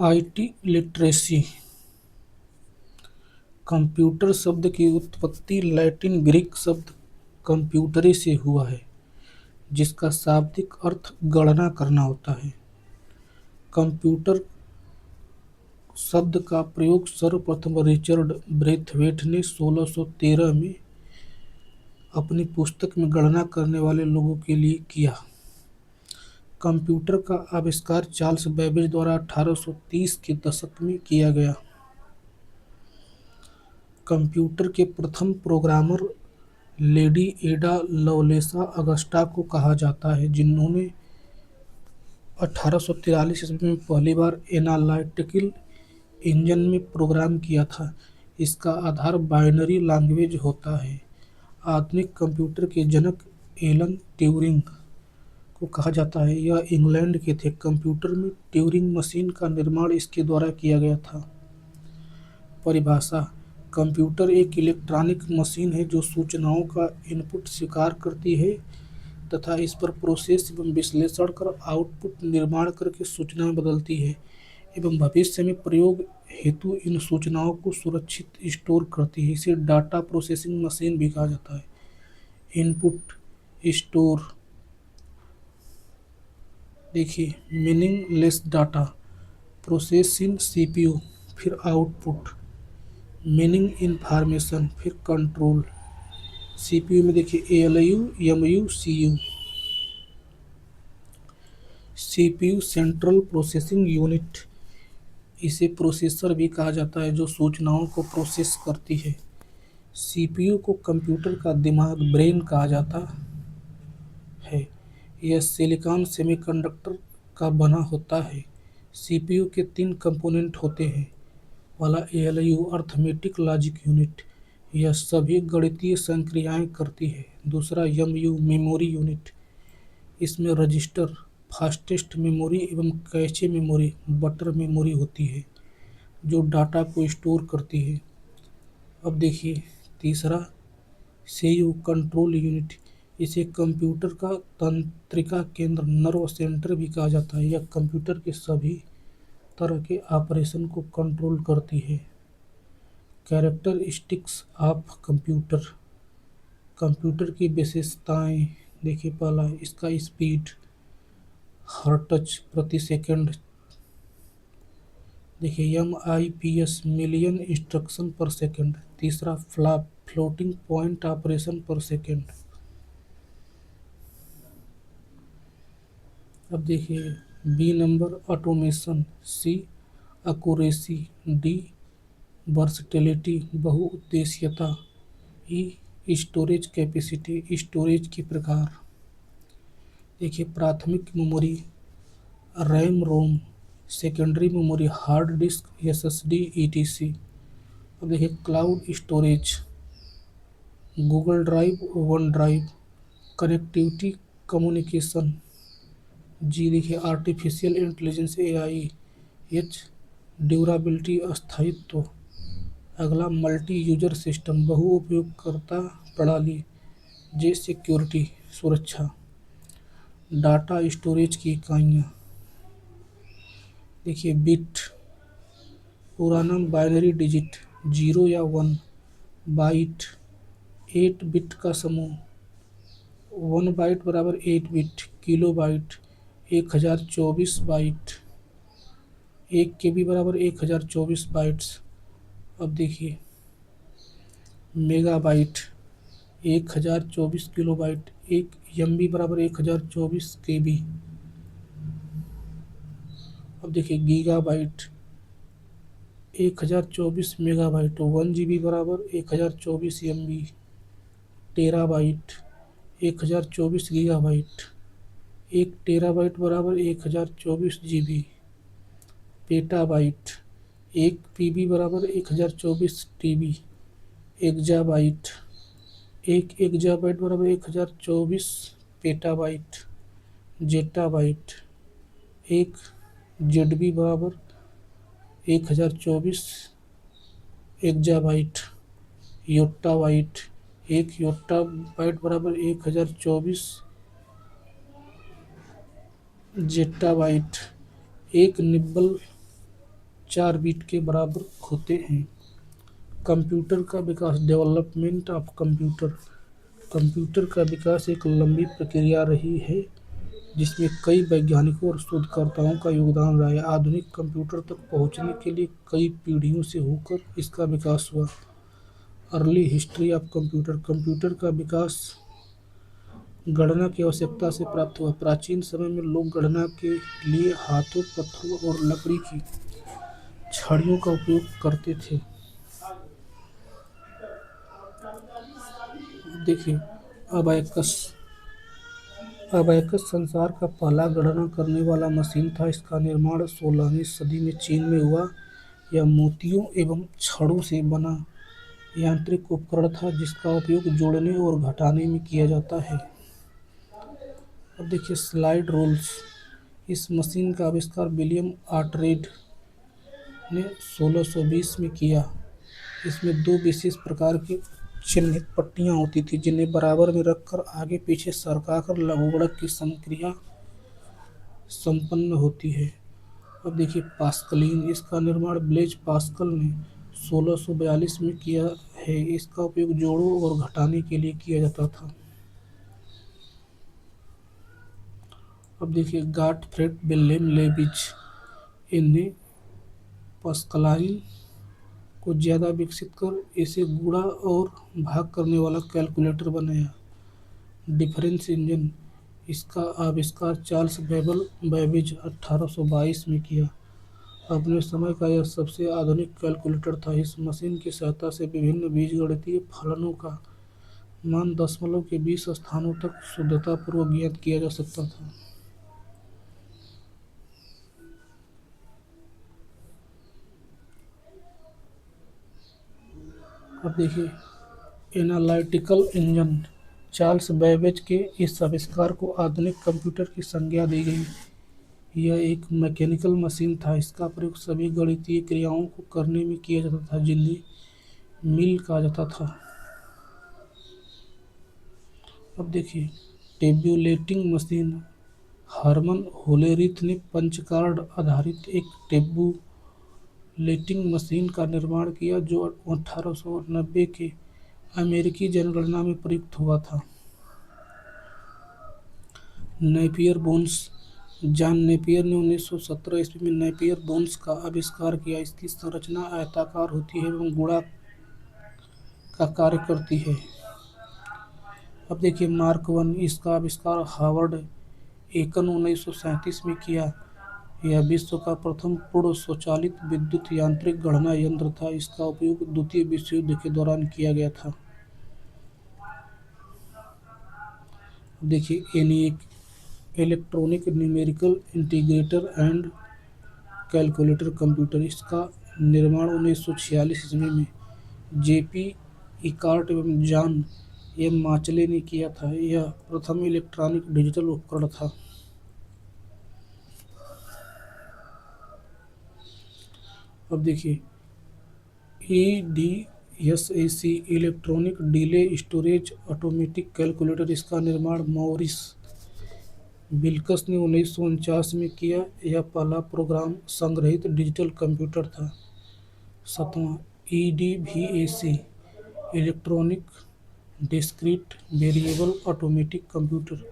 IT literacy. Computer शब्द की उत्पत्ति लैटिन ग्रीक शब्द कंप्यूटरे से हुआ है, जिसका शाब्दिक अर्थ गणना करना होता है। कंप्यूटर शब्द का प्रयोग सर्वप्रथम रिचर्ड ब्रेथवेट ने 1613 में अपनी पुस्तक में गणना करने वाले लोगों के लिए किया। कंप्यूटर का आविष्कार चार्ल्स बेबेज द्वारा 1830 के दशक में किया गया। कंप्यूटर के प्रथम प्रोग्रामर लेडी एडा लवलेसा अगस्टा को कहा जाता है, जिन्होंने 1843 ईस्वी में पहली बार एनालिटिकल इंजन में प्रोग्राम किया था। इसका आधार बाइनरी लैंग्वेज होता है। आधुनिक कंप्यूटर के जनक एलन ट्यूरिंग को कहा जाता है। यह इंग्लैंड के थे। कंप्यूटर में ट्यूरिंग मशीन का निर्माण इसके द्वारा किया गया था। परिभाषा: कंप्यूटर एक इलेक्ट्रॉनिक मशीन है जो सूचनाओं का इनपुट स्वीकार करती है तथा इस पर प्रोसेस एवं विश्लेषण कर आउटपुट निर्माण करके सूचनाएं बदलती है एवं भविष्य में प्रयोग हेतु इन सूचनाओं को सुरक्षित स्टोर करती है। इसे डाटा प्रोसेसिंग मशीन भी कहा जाता है। इनपुट, स्टोर, देखिए meaningless data, process in CPU, फिर आउटपुट, मीनिंग इन्फॉर्मेशन, फिर कंट्रोल। सीपीयू में देखिए ALU, MU, CU. CPU central processing unit, इसे प्रोसेसर भी कहा जाता है जो सूचनाओं को प्रोसेस करती है। सीपीयू को कंप्यूटर का दिमाग, ब्रेन कहा जाता है। यह सिलिकॉन सेमीकंडक्टर का बना होता है। सीपीयू के 3 कंपोनेंट होते हैं। पहला एएलयू अर्थमेटिक लॉजिक यूनिट, यह सभी गणितीय संक्रियाएं करती है। दूसरा एमयू मेमोरी यूनिट, इसमें रजिस्टर, फास्टेस्ट मेमोरी एवं कैचे मेमोरी, बटर मेमोरी होती है जो डाटा को स्टोर करती है। अब देखिए तीसरा सीयू कंट्रोल यूनिट, इसे कंप्यूटर का तंत्रिका केंद्र, नर्व सेंटर भी कहा जाता है। यह कंप्यूटर के सभी तरह के ऑपरेशन को कंट्रोल करती है। कैरेक्टरिस्टिक्स ऑफ कंप्यूटर, कंप्यूटर की विशेषताएं देखिए। पहला इसका स्पीड, हर्ट्ज प्रति सेकंड, देखिए MIPS million instruction per second. तीसरा floating point operation per second. अब देखिए B number automation, C accuracy, D versatility बहुउद्देश्यता, ई स्टोरेज कैपेसिटी स्टोरेज के प्रकार। देखिए प्राथमिक memory RAM ROM, secondary memory hard disk SSD ETC. अब देखिए cloud storage Google drive, one drive. Connectivity communication, G देखिए artificial intelligence AI. H durability स्थायित्व। अगला मल्टी यूजर सिस्टम बहुउपयोगकर्ता प्रणाली। जे सिक्योरिटी सुरक्षा। डाटा स्टोरेज की इकाइयाँ देखिए बिट, पूरा नाम बाइनरी डिजिट 0 या 1। बाइट 8 बिट का समूह, 1 बाइट बराबर 8 bit. Kilobyte 1024 byte, 1 KB बराबर 1024 बाइट्स। अब देखिए मेगाबाइट 1024 किलोबाइट, 1 MB बराबर 1024 KB। अब देखिए गीगाबाइट 1024 मेगाबाइट, 1 GB बराबर 1024 MB। टेराबाइट 1024 गीगाबाइट, 1 टेराबाइट बराबर 1024 GB। पेटाबाइट 1 PB बराबर 1024 TB। एक्जाबाइट 1 एक्जाबाइट बराबर 1024 पेटाबाइट। जेटाबाइट 1 ZB बराबर 1024 एक्जाबाइट। योट्टाबाइट 1 योट्टाबाइट बराबर 1024 जेट्टाबाइट। 1 निब्बल 4 बिट के बराबर होते हैं। कंप्यूटर का विकास, डेवलपमेंट ऑफ कंप्यूटर। कंप्यूटर का विकास एक लंबी प्रक्रिया रही है जिसमें कई वैज्ञानिकों और शोधकर्ताओं का योगदान रहा है। आधुनिक कंप्यूटर तक पहुंचने के लिए कई पीढ़ियों से होकर इसका विकास हुआ। Early history of computer. Computer का विकास गणना की आवश्यकता से प्राप्त हुआ। प्राचीन समय में लोग गणना के लिए हाथों, पत्थरों और लकड़ी की छड़ियों का उपयोग करते थे। देखिए, अबैकस। अबैकस संसार का पहला गणना करने वाला मशीन था। इसका निर्माण 16वीं सदी में चीन में हुआ। यह मोतियों एवं छड़ों से बना यांत्रिक उपकरण था जिसका उपयोग जोड़ने और घटाने में किया जाता है। अब देखिए, स्लाइड रूल्स। इस मशीन का आविष्कार विलियम आर्टरेड ने 1620 में किया। इसमें दो विशेष प्रकार की चिह्नित पट्टियाँ होती थी जिन्हें बराबर में रखकर आगे पीछे सरकाकर लघुगणक की संक्रिया संपन्न होती है। अब देखिए, पास्कलिन। इसका निर्माण ब्लेज पास्कल ने 1642 में किया है। इसका उपयोग जोड़ों और घटाने के लिए किया जाता था। अब देखिए, गॉटफ्रेड विल्हेम लेबिज। इन्हें पास्कलाइन को ज़्यादा विकसित कर इसे गुणा और भाग करने वाला कैलकुलेटर बनाया। Difference engine. इसका आविष्कार चार्ल्स बेबेज 1822 में किया। अपने समय का यह सबसे आधुनिक कैलकुलेटर था। इस मशीन की सहायता से विभिन्न बीजगणितीय फलनों का मान दशमलव के 20 स्थानों तक शुद्धतापूर्वक ज्ञात किया जा सकता था। अब देखिए, एनालिटिकल इंजन। चार्ल्स बेबेज के इस आविष्कार को आधुनिक कंप्यूटर की संज्ञा दी गई। यह एक मैकेनिकल मशीन था। इसका प्रयोग सभी गणितीय क्रियाओं को करने में किया जाता था जिन्हें मिल कहा जाता था। अब देखिए, टेब्यूलेटिंग मशीन। हरमन होलेरिथ ने पंच कार्ड आधारित एक टेबुलेटिंग मशीन का निर्माण किया जो 1890 के अमेरिकी जनगणना में प्रयुक्त हुआ था। Napier bones. जॉन नेपियर ने 1917 ईस्वी में नेपियर बोन्स का आविष्कार किया। इसकी संरचना आयताकार होती है एवं गुणा का कार्य करती है। अब देखिए, मार्क वन। इसका आविष्कार हावर्ड एकन 1937 में किया। यह विश्व का प्रथम पूर्ण स्वचालित विद्युत यांत्रिक गणना यंत्र था। इसका उपयोग द्वितीय विश्व युद्ध के दौरान किया गया था। अब देखिए, ENIAC। Electronic numerical integrator and calculator computer. इसका निर्माण 1946 ईस्वी में जेपी इकार्ट एवं जॉन एम माचले ने किया था। यह प्रथम इलेक्ट्रॉनिक डिजिटल उपकरण था। अब देखिए, EDSAC। Electronic delay storage automatic calculator. इसका निर्माण मॉरिस विल्कस ने 1949 में किया। यह पहला प्रोग्राम संग्रहित डिजिटल कंप्यूटर था। सातवां, EDVAC। Electronic discrete variable automatic computer.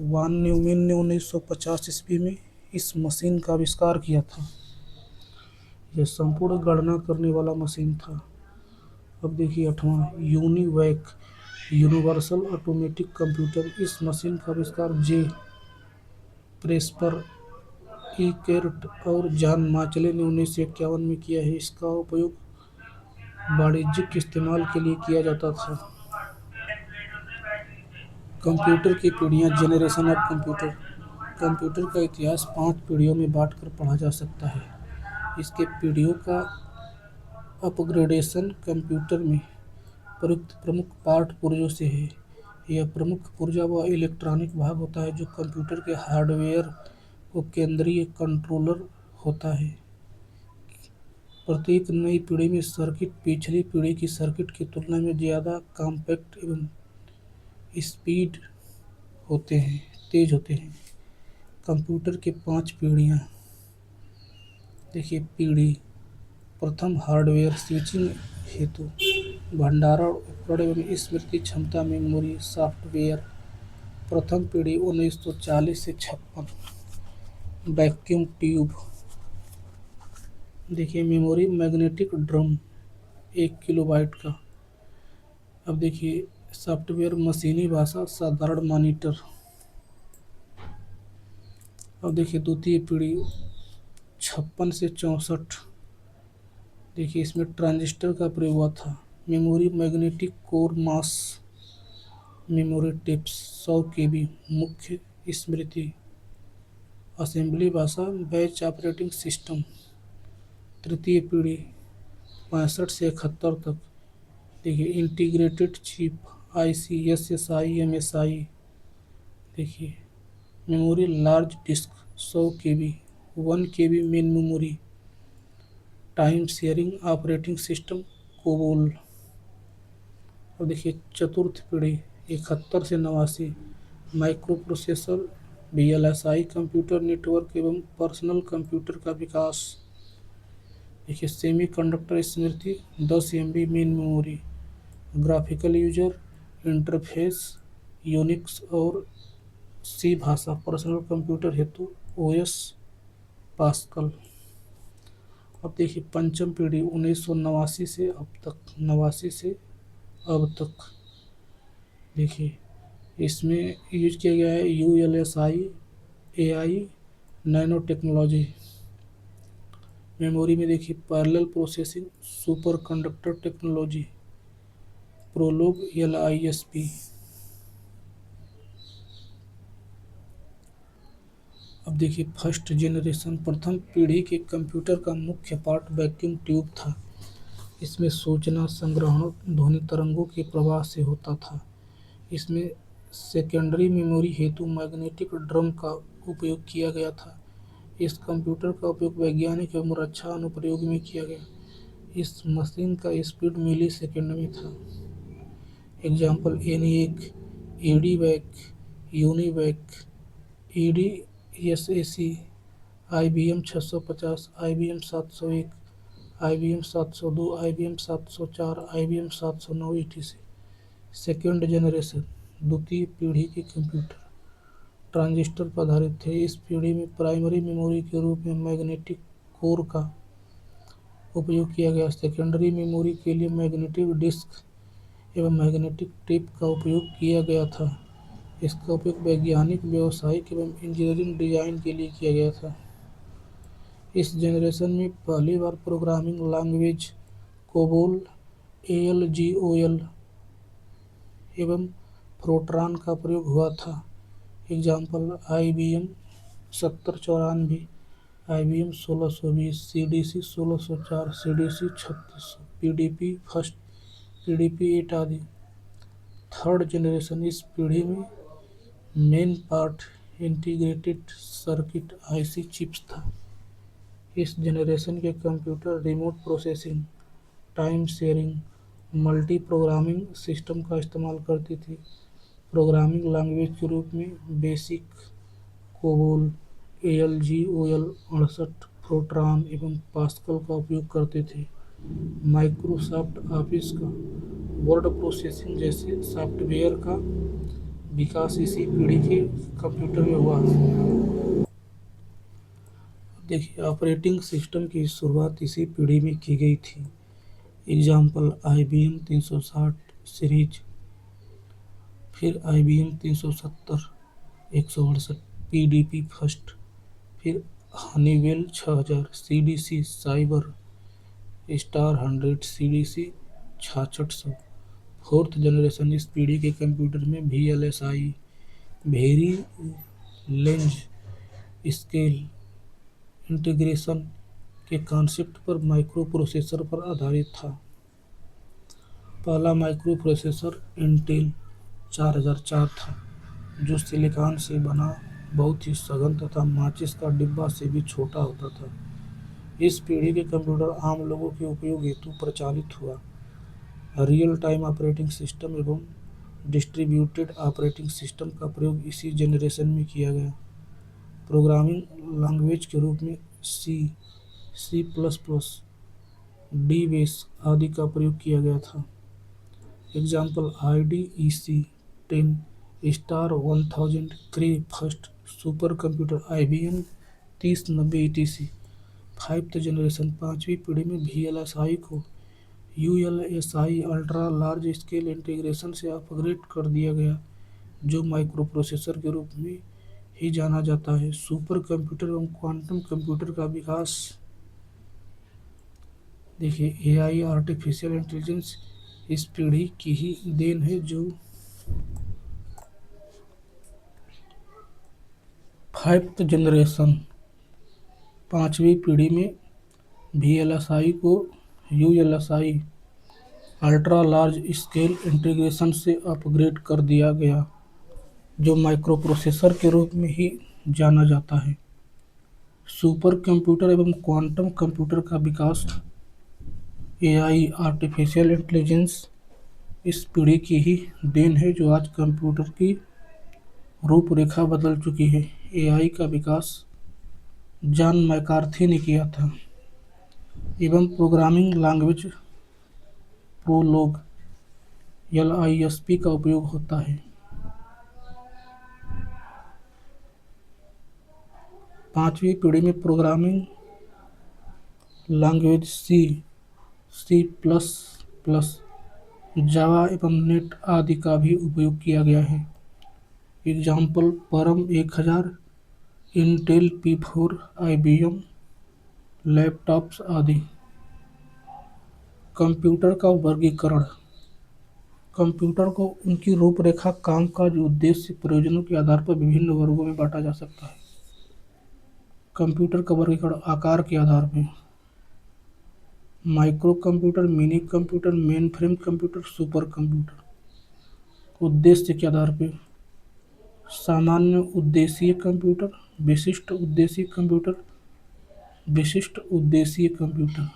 Von Neumann ने 1950 ईस्वी में इस मशीन का आविष्कार किया था। यह संपूर्ण गणना करने वाला मशीन था। अब देखिए, आठवां, यूनिवैक। Universal automatic computer. इस मशीन का आविष्कार जे प्रेस्पर इकेर्ट और जॉन माचले ने 1951 में किया है। इसका उपयोग वाणिज्यिक इस्तेमाल के लिए किया जाता था। कंप्यूटर की पीढ़ियाँ। Generation of computer. कंप्यूटर का इतिहास 5 पीढ़ियों में बांटकर पढ़ा जा सकता है। इसके पीढ़ियों का अपग्रेडेशन कंप्यूटर में प्रयुक्त प्रमुख पार्ट पुर्जों से है। यह प्रमुख पुर्जा वह इलेक्ट्रॉनिक भाग होता है जो कंप्यूटर के हार्डवेयर को केंद्रीय कंट्रोलर होता है। प्रत्येक नई पीढ़ी में सर्किट पिछली पीढ़ी की सर्किट की तुलना में ज़्यादा कॉम्पैक्ट एवं स्पीड तेज होते हैं। कंप्यूटर के 5 पीढ़ियाँ। देखिए, पीढ़ी प्रथम हार्डवेयर स्विचिंग हेतु भंडारण उपकरण एवं स्मृति क्षमता मेमोरी सॉफ्टवेयर। प्रथम पीढ़ी 1940 से 56। Vacuum tube. देखिए मेमोरी मैग्नेटिक ड्रम 1 किलोबाइट का। अब देखिए सॉफ्टवेयर मशीनी भाषा साधारण मॉनिटर। अब देखिए द्वितीय पीढ़ी 56 से 64। देखिए इसमें ट्रांजिस्टर का प्रयोग हुआ था। Memory magnetic core mass memory tips 100 KB। मुख्य स्मृति असेंबली भाषा बैच ऑपरेटिंग सिस्टम। तृतीय पीढ़ी 65 से 71 तक। देखिए integrated chip IC SSI MSI. देखिए memory large disk 100 KB 1 KB main memory. Time sharing operating system COBOL. अब देखिए चतुर्थ पीढ़ी 71 से 89। Micro processor VLSI computer network एवं पर्सनल कंप्यूटर का विकास। देखिए सेमीकंडक्टर स्मृति 10 MB main memory. Graphical user interface Unix और सी भाषा पर्सनल कंप्यूटर हेतु ओएस पास्कल। अब देखिए पंचम पीढ़ी 1989 से अब तक 89 से अब तक। देखिए इसमें यूज किया गया है ULSI AI nano technology. Memory में देखिए parallel processing super conductor technology Prolog LISP. अब देखिए फर्स्ट जनरेशन प्रथम पीढ़ी के कंप्यूटर का मुख्य पार्ट वैक्यूम ट्यूब था। इसमें सूचना संग्रहण ध्वनि तरंगों के प्रवाह से होता था। इसमें सेकेंडरी मेमोरी हेतु मैग्नेटिक ड्रम का उपयोग किया गया था। इस कंप्यूटर का उपयोग वैज्ञानिक एवं रक्षा अनुप्रयोग में किया गया। इस मशीन का स्पीड मिली सेकेंड में था। Example ENIAC EDVAC UNIVAC EDSAC IBM 650 IBM 701 IBM 702 IBM 704 IBM 709 ETC। Second generation द्वितीय पीढ़ी के कंप्यूटर ट्रांजिस्टर पर आधारित थे। इस पीढ़ी में प्राइमरी मेमोरी के रूप में मैग्नेटिक कोर का उपयोग किया गया। सेकेंडरी मेमोरी के लिए मैग्नेटिक डिस्क एवं मैग्नेटिक टेप का उपयोग किया गया था। इसका उपयोग वैज्ञानिक व्यावसायिक एवं इंजीनियरिंग डिजाइन के लिए किया गया था। इस जनरेशन में पहली बार प्रोग्रामिंग लैंग्वेज कोबोल ALGOL एवं फोर्ट्रान का प्रयोग हुआ था। Example IBM 7094 IBM 1620 CDC 1604 CDC 3600 PDP first PDP 8 आदि। थर्ड जनरेशन इस पीढ़ी में main part integrated circuit IC chips था। इस जनरेशन के computer remote processing time sharing multi programming system का इस्तेमाल करती थी। प्रोग्रामिंग लैंग्वेज के रूप में बेसिक कोबोल ALGOL 68 फोर्ट्रान एवं पास्कल का उपयोग करते थे। माइक्रोसॉफ्ट ऑफिस का वर्ड प्रोसेसिंग जैसे सॉफ्टवेयर का विकास इसी पीढ़ी के कंप्यूटर में हुआ। देखिए ऑपरेटिंग सिस्टम की शुरुआत इसी पीढ़ी में की गई थी। एग्जाम्पल IBM 360 सीरीज, फिर IBM 370 168 PDP फर्स्ट, फिर Honeywell 6000 CDC cyber star 100 CDC 6600। Fourth generation इस पीढ़ी के कंप्यूटर में VLSI very length scale integration के कॉन्सेप्ट पर माइक्रो प्रोसेसर पर आधारित था। पहला माइक्रो प्रोसेसर इंटेल 4004 था, जो सिलिकॉन से बना बहुत ही सघन तथा माचिस का डिब्बा से भी छोटा होता था। इस पीढ़ी के कंप्यूटर आम लोगों के उपयोग हेतु प्रचालित हुआ। रियल टाइम ऑपरेटिंग सिस्टम एवं डिस्ट्रीब्यूटेड ऑपरेटिंग सिस्टम का प्रयोग इसी जनरेशन में किया गया। प्रोग्रामिंग लैंग्वेज के रूप में C, C++, डीबेस आदि का प्रयोग किया गया था। Example IDEC 10 star 1000 Cray first super computer IBM 3090 ETC। Fifth generation पाँचवीं पीढ़ी में VLSI को ULSI ultra large scale integration से अपग्रेड कर दिया गया, जो माइक्रोप्रोसेसर के रूप में ही जाना जाता है। सुपर कंप्यूटर एवं क्वांटम कंप्यूटर का विकास देखिए, AI आर्टिफिशियल इंटेलिजेंस इस पीढ़ी की ही देन है, जो फाइव्थ जनरेशन पाँचवीं पीढ़ी में VLSI को ULSI ultra large scale integration से अपग्रेड कर दिया गया, जो माइक्रोप्रोसेसर के रूप में ही जाना जाता है। सुपर कंप्यूटर एवं क्वांटम कंप्यूटर का विकास AI आर्टिफिशियल इंटेलिजेंस इस पीढ़ी की ही देन है, जो आज कंप्यूटर की रूपरेखा बदल चुकी है। AI का विकास जॉन मैकार्थी ने किया था एवं प्रोग्रामिंग लैंग्वेज प्रोलोग LISP का उपयोग होता है। पांचवी पीढ़ी में programming language C plus plus, Java एवं नेट आदि का भी उपयोग किया गया है। एग्जाम्पल परम 1000 इंटेल P4 IBM लैपटॉप्स आदि। कंप्यूटर का वर्गीकरण। कंप्यूटर को उनकी रूपरेखा, कामकाज, उद्देश्य, प्रयोजनों के आधार पर विभिन्न वर्गों में बांटा जा सकता है। कंप्यूटर का वर्गीकरण आकार के आधार पर: micro computer, mini computer, main frame computer, super computer. उद्देश्य के आधार पर: सामान्य उद्देशीय कंप्यूटर, विशिष्ट उद्देशीय कंप्यूटर, विशिष्ट उद्देशीय कंप्यूटर।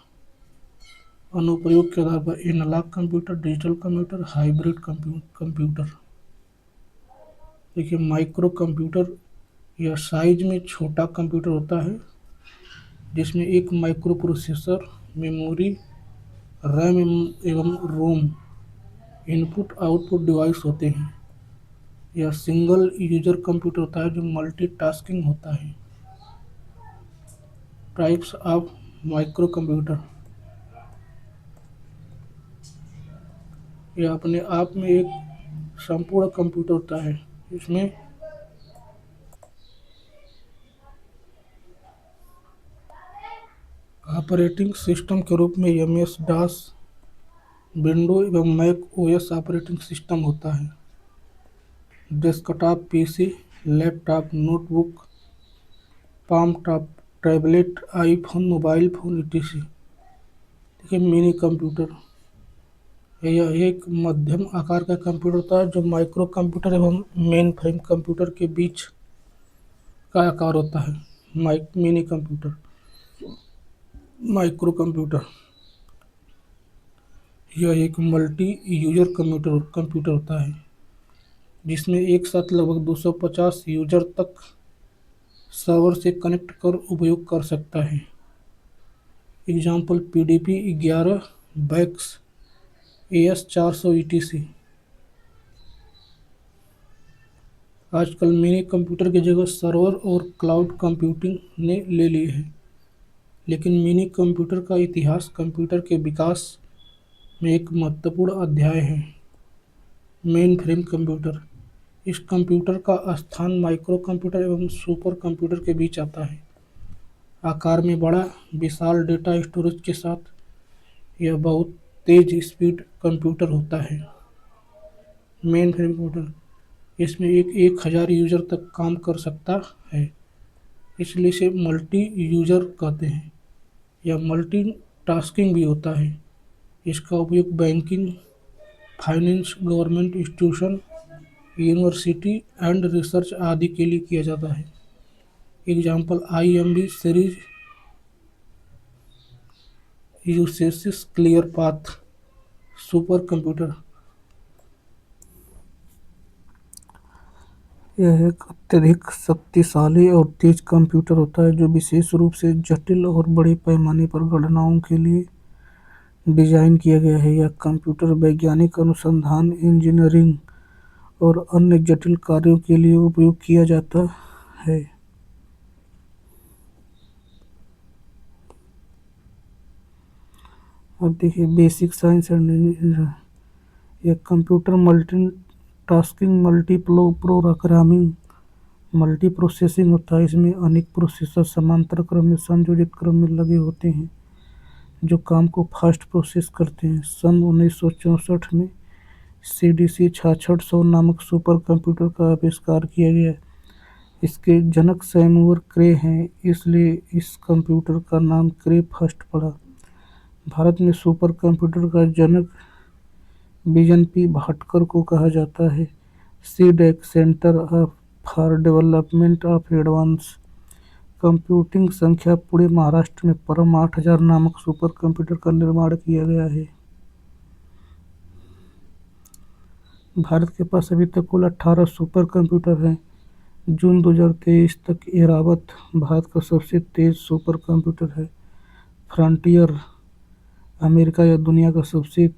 अनुप्रयोग के आधार पर: analogue computer, digital computer, hybrid computer. देखिए, माइक्रो कंप्यूटर यह साइज में छोटा कंप्यूटर होता है, जिसमें एक माइक्रो प्रोसेसर, मेमोरी, रैम एवं रोम इनपुट आउटपुट डिवाइस होते हैं। यह सिंगल यूजर कंप्यूटर होता है, जो मल्टीटास्किंग होता है। टाइप्स ऑफ माइक्रो कंप्यूटर: यह अपने आप में एक संपूर्ण कंप्यूटर होता है। इसमें ऑपरेटिंग सिस्टम के रूप में MS DOS, विंडो एवं मैक OS ऑपरेटिंग सिस्टम होता है। Desktop PC, laptop, notebook, palm top, tablet, iPhone, mobile phone etc। देखिए, मिनी कंप्यूटर यह एक मध्यम आकार का कंप्यूटर होता है, जो माइक्रो कंप्यूटर एवं मेन फ्रेम कंप्यूटर के बीच का आकार होता है। Mini computer. माइक्रो कंप्यूटर यह एक मल्टी यूजर कंप्यूटर होता है, जिसमें एक साथ लगभग 250 यूजर तक सर्वर से कनेक्ट कर उपयोग कर सकता है। Example PDP-11, VAX, AS400 etc। आजकल मिनी कंप्यूटर की जगह सर्वर और क्लाउड कंप्यूटिंग ने ले ली है, लेकिन मिनी कंप्यूटर का इतिहास कंप्यूटर के विकास में एक महत्वपूर्ण अध्याय है। मेन फ्रेम कंप्यूटर: इस कंप्यूटर का स्थान माइक्रो कंप्यूटर एवं सुपर कंप्यूटर के बीच आता है। आकार में बड़ा, विशाल डेटा स्टोरेज के साथ यह बहुत तेज स्पीड कंप्यूटर होता है। मेन फ्रेम कंप्यूटर: इसमें 1000 यूजर तक काम कर सकता है, इसलिए इसे मल्टी यूजर कहते हैं। यह मल्टी टास्किंग भी होता है। इसका उपयोग banking, finance, government institution, university and research आदि के लिए किया जाता है। एग्जाम्पल IMB सीरीज, यूसेसिस, क्लियर पाथ। सुपर कंप्यूटर यह एक अत्यधिक शक्तिशाली और तेज कंप्यूटर होता है, जो विशेष रूप से जटिल और बड़े पैमाने पर गणनाओं के लिए डिज़ाइन किया गया है। यह कंप्यूटर वैज्ञानिक अनुसंधान, इंजीनियरिंग और अन्य जटिल कार्यों के लिए उपयोग किया जाता है। अब देखिए बेसिक साइंस एंड इंजीनियरिंग। यह computer multitasking, programming, multi processing होता है। इसमें अनेक प्रोसेसर समांतर क्रम में, संयोजित क्रम में लगे होते हैं जो काम को फास्ट प्रोसेस करते हैं। सन 1964 में CDC 6600 नामक सुपर कंप्यूटर का आविष्कार किया गया। इसके जनक सैमुअल क्रे हैं, इसलिए इस कंप्यूटर का नाम क्रे फर्स्ट पड़ा। भारत में सुपर कंप्यूटर का जनक बिजन पी भाटकर को कहा जाता है। CDAC centre for development of advance computing संख्या पुणे महाराष्ट्र में परम 8000 नामक सुपर कंप्यूटर का निर्माण किया गया है। भारत के पास अभी तक कुल 18 सुपर कंप्यूटर हैं। जून 2023 तक एरावत भारत का सबसे तेज सुपर कंप्यूटर है। फ्रंटियर अमेरिका या दुनिया का सबसे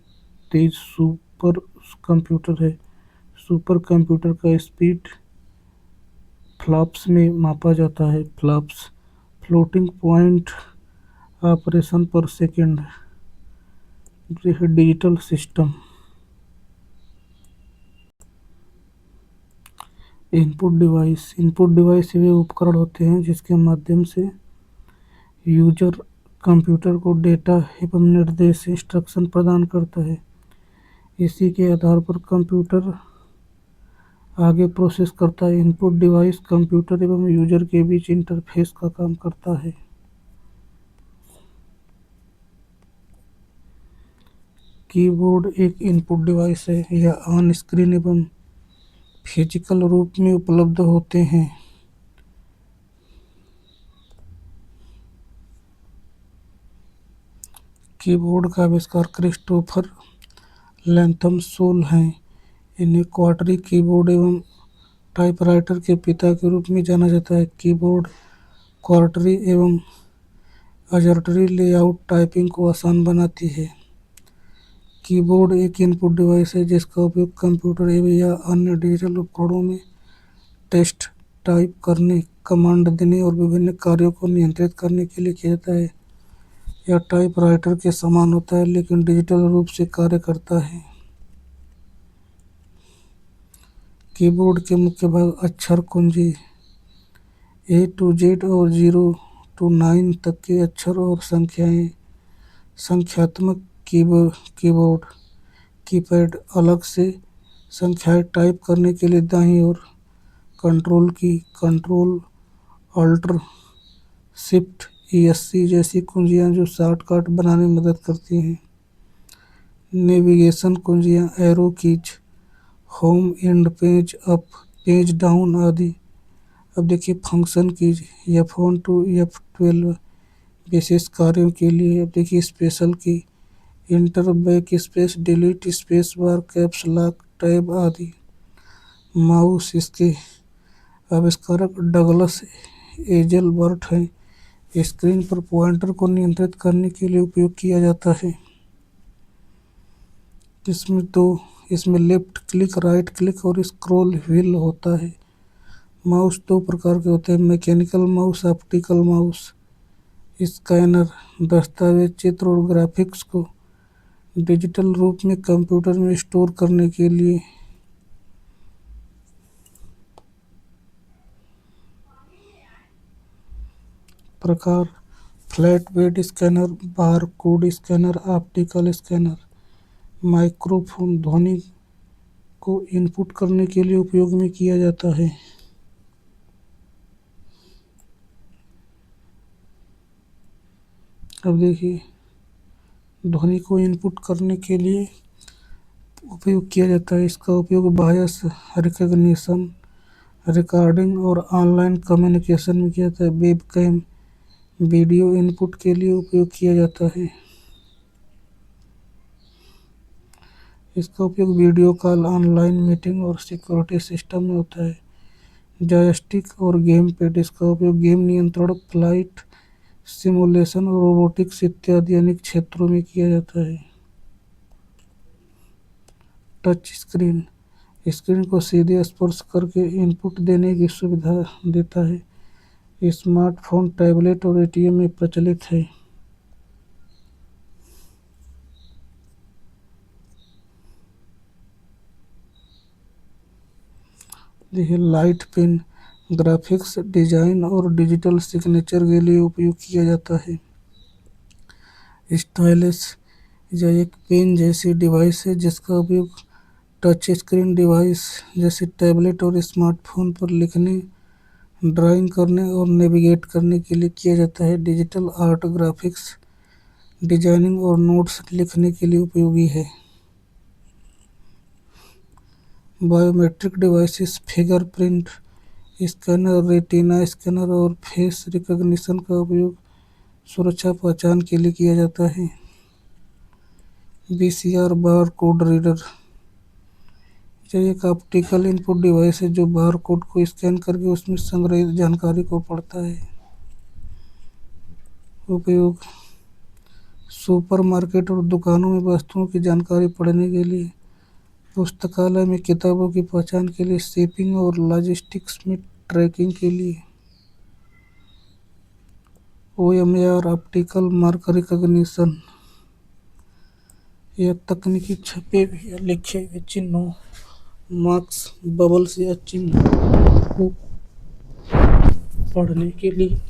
तेज सुपर कंप्यूटर है। सुपर कंप्यूटर का स्पीड फ्लॉप्स में मापा जाता है। Flops floating point operation per second. Digital system. Input device वे उपकरण होते हैं जिसके माध्यम से यूजर कंप्यूटर को डेटा एवं निर्देश इंस्ट्रक्शन प्रदान करता है। इसी के आधार पर कंप्यूटर आगे प्रोसेस करता है। इनपुट डिवाइस कंप्यूटर एवं यूजर के बीच इंटरफेस का काम करता है। कीबोर्ड एक इनपुट डिवाइस है। यह ऑन स्क्रीन एवं फिजिकल रूप में उपलब्ध होते हैं। कीबोर्ड का आविष्कार क्रिस्टोफर लैंथम सोल हैं। इन्हें क्वार्टरी कीबोर्ड एवं टाइपराइटर के पिता के रूप में जाना जाता है। कीबोर्ड क्वार्टरी एवं अजर्टरी लेआउट टाइपिंग को आसान बनाती है। कीबोर्ड एक इनपुट डिवाइस है जिसका उपयोग कंप्यूटर एवं या अन्य डिजिटल उपकरणों में टेक्स्ट टाइप करने, कमांड देने और विभिन्न कार्यों को नियंत्रित करने के लिए किया जाता है। यह टाइपराइटर के समान होता है लेकिन डिजिटल रूप से कार्य करता है। कीबोर्ड के मुख्य भाग अक्षर कुंजी A to Z और 0 to 9 तक के अक्षर और संख्याएं। संख्यात्मक कीबोर्ड कीपैड अलग से संख्याएं टाइप करने के लिए दाईं ओर कंट्रोल की, कंट्रोल अल्टर शिफ्ट ESC जैसी कुंजियां जो शॉर्टकट बनाने में मदद करती हैं। नेविगेशन कुंजियां arrow keys, home end page up, page down आदि। अब देखिए function keys F1 to F12 विशेष कार्यों के लिए। अब देखिए स्पेशल की inter, back space, delete, space bar, caps lock, tab आदि। माउस इसके आविष्कारक डगलस एज़लबर्ट हैं। स्क्रीन पर पॉइंटर को नियंत्रित करने के लिए उपयोग किया जाता है। इसमें लेफ्ट क्लिक, राइट क्लिक और स्क्रॉल व्हील होता है। माउस दो प्रकार के होते हैं, mechanical mouse, optical mouse. Scanner दस्तावेज, चित्र और ग्राफिक्स को डिजिटल रूप में कंप्यूटर में स्टोर करने के लिए। प्रकार flat bed scanner, bar code scanner, optical scanner. Microphone ध्वनि को इनपुट करने के लिए उपयोग में किया जाता है। अब देखिए ध्वनि को इनपुट करने के लिए उपयोग किया जाता है। इसका उपयोग वॉइस रिकॉग्निशन, रिकॉर्डिंग और ऑनलाइन कम्युनिकेशन में किया जाता है। वेबकैम वीडियो इनपुट के लिए उपयोग किया जाता है। इसका उपयोग वीडियो कॉल, ऑनलाइन मीटिंग और सिक्योरिटी सिस्टम में होता है। जॉयस्टिक और गेम पैड, इसका उपयोग गेम नियंत्रण, फ्लाइट सिमुलेशन और रोबोटिक्स इत्यादि अनेक क्षेत्रों में किया जाता है। टच स्क्रीन स्क्रीन को सीधे स्पर्श करके इनपुट देने की सुविधा देता है। स्मार्टफोन, टैबलेट और एटीएम में प्रचलित है। देखिए, लाइट पेन ग्राफिक्स डिजाइन और डिजिटल सिग्नेचर के लिए उपयोग किया जाता है। स्टाइलस यह एक पेन जैसी डिवाइस है जिसका उपयोग टच स्क्रीन डिवाइस जैसे टैबलेट और स्मार्टफोन पर लिखने, ड्राइंग करने और नेविगेट करने के लिए किया जाता है। डिजिटल आर्ट, ग्राफिक्स डिजाइनिंग और नोट्स लिखने के लिए उपयोगी है। Biometric devices fingerprint scanner, retina scanner और फेस रिकॉग्निशन का उपयोग सुरक्षा पहचान के लिए किया जाता है। वीसीआर बार कोड रीडर यह एक ऑप्टिकल इनपुट डिवाइस है जो बार कोड को स्कैन करके उसमें संग्रहित जानकारी को पढ़ता है। उपयोग सुपरमार्केट और दुकानों में वस्तुओं की जानकारी पढ़ने के लिए, पुस्तकालय में किताबों की पहचान के लिए, शिपिंग और लॉजिस्टिक्स में ट्रैकिंग के लिए। ओएमआर ऑप्टिकल मार्क रिकॉग्निशन यह तकनीकी छपे या लिखे हुए चिन्हों, मार्क्स, बबल्स या चिन्हों को पढ़ने के लिए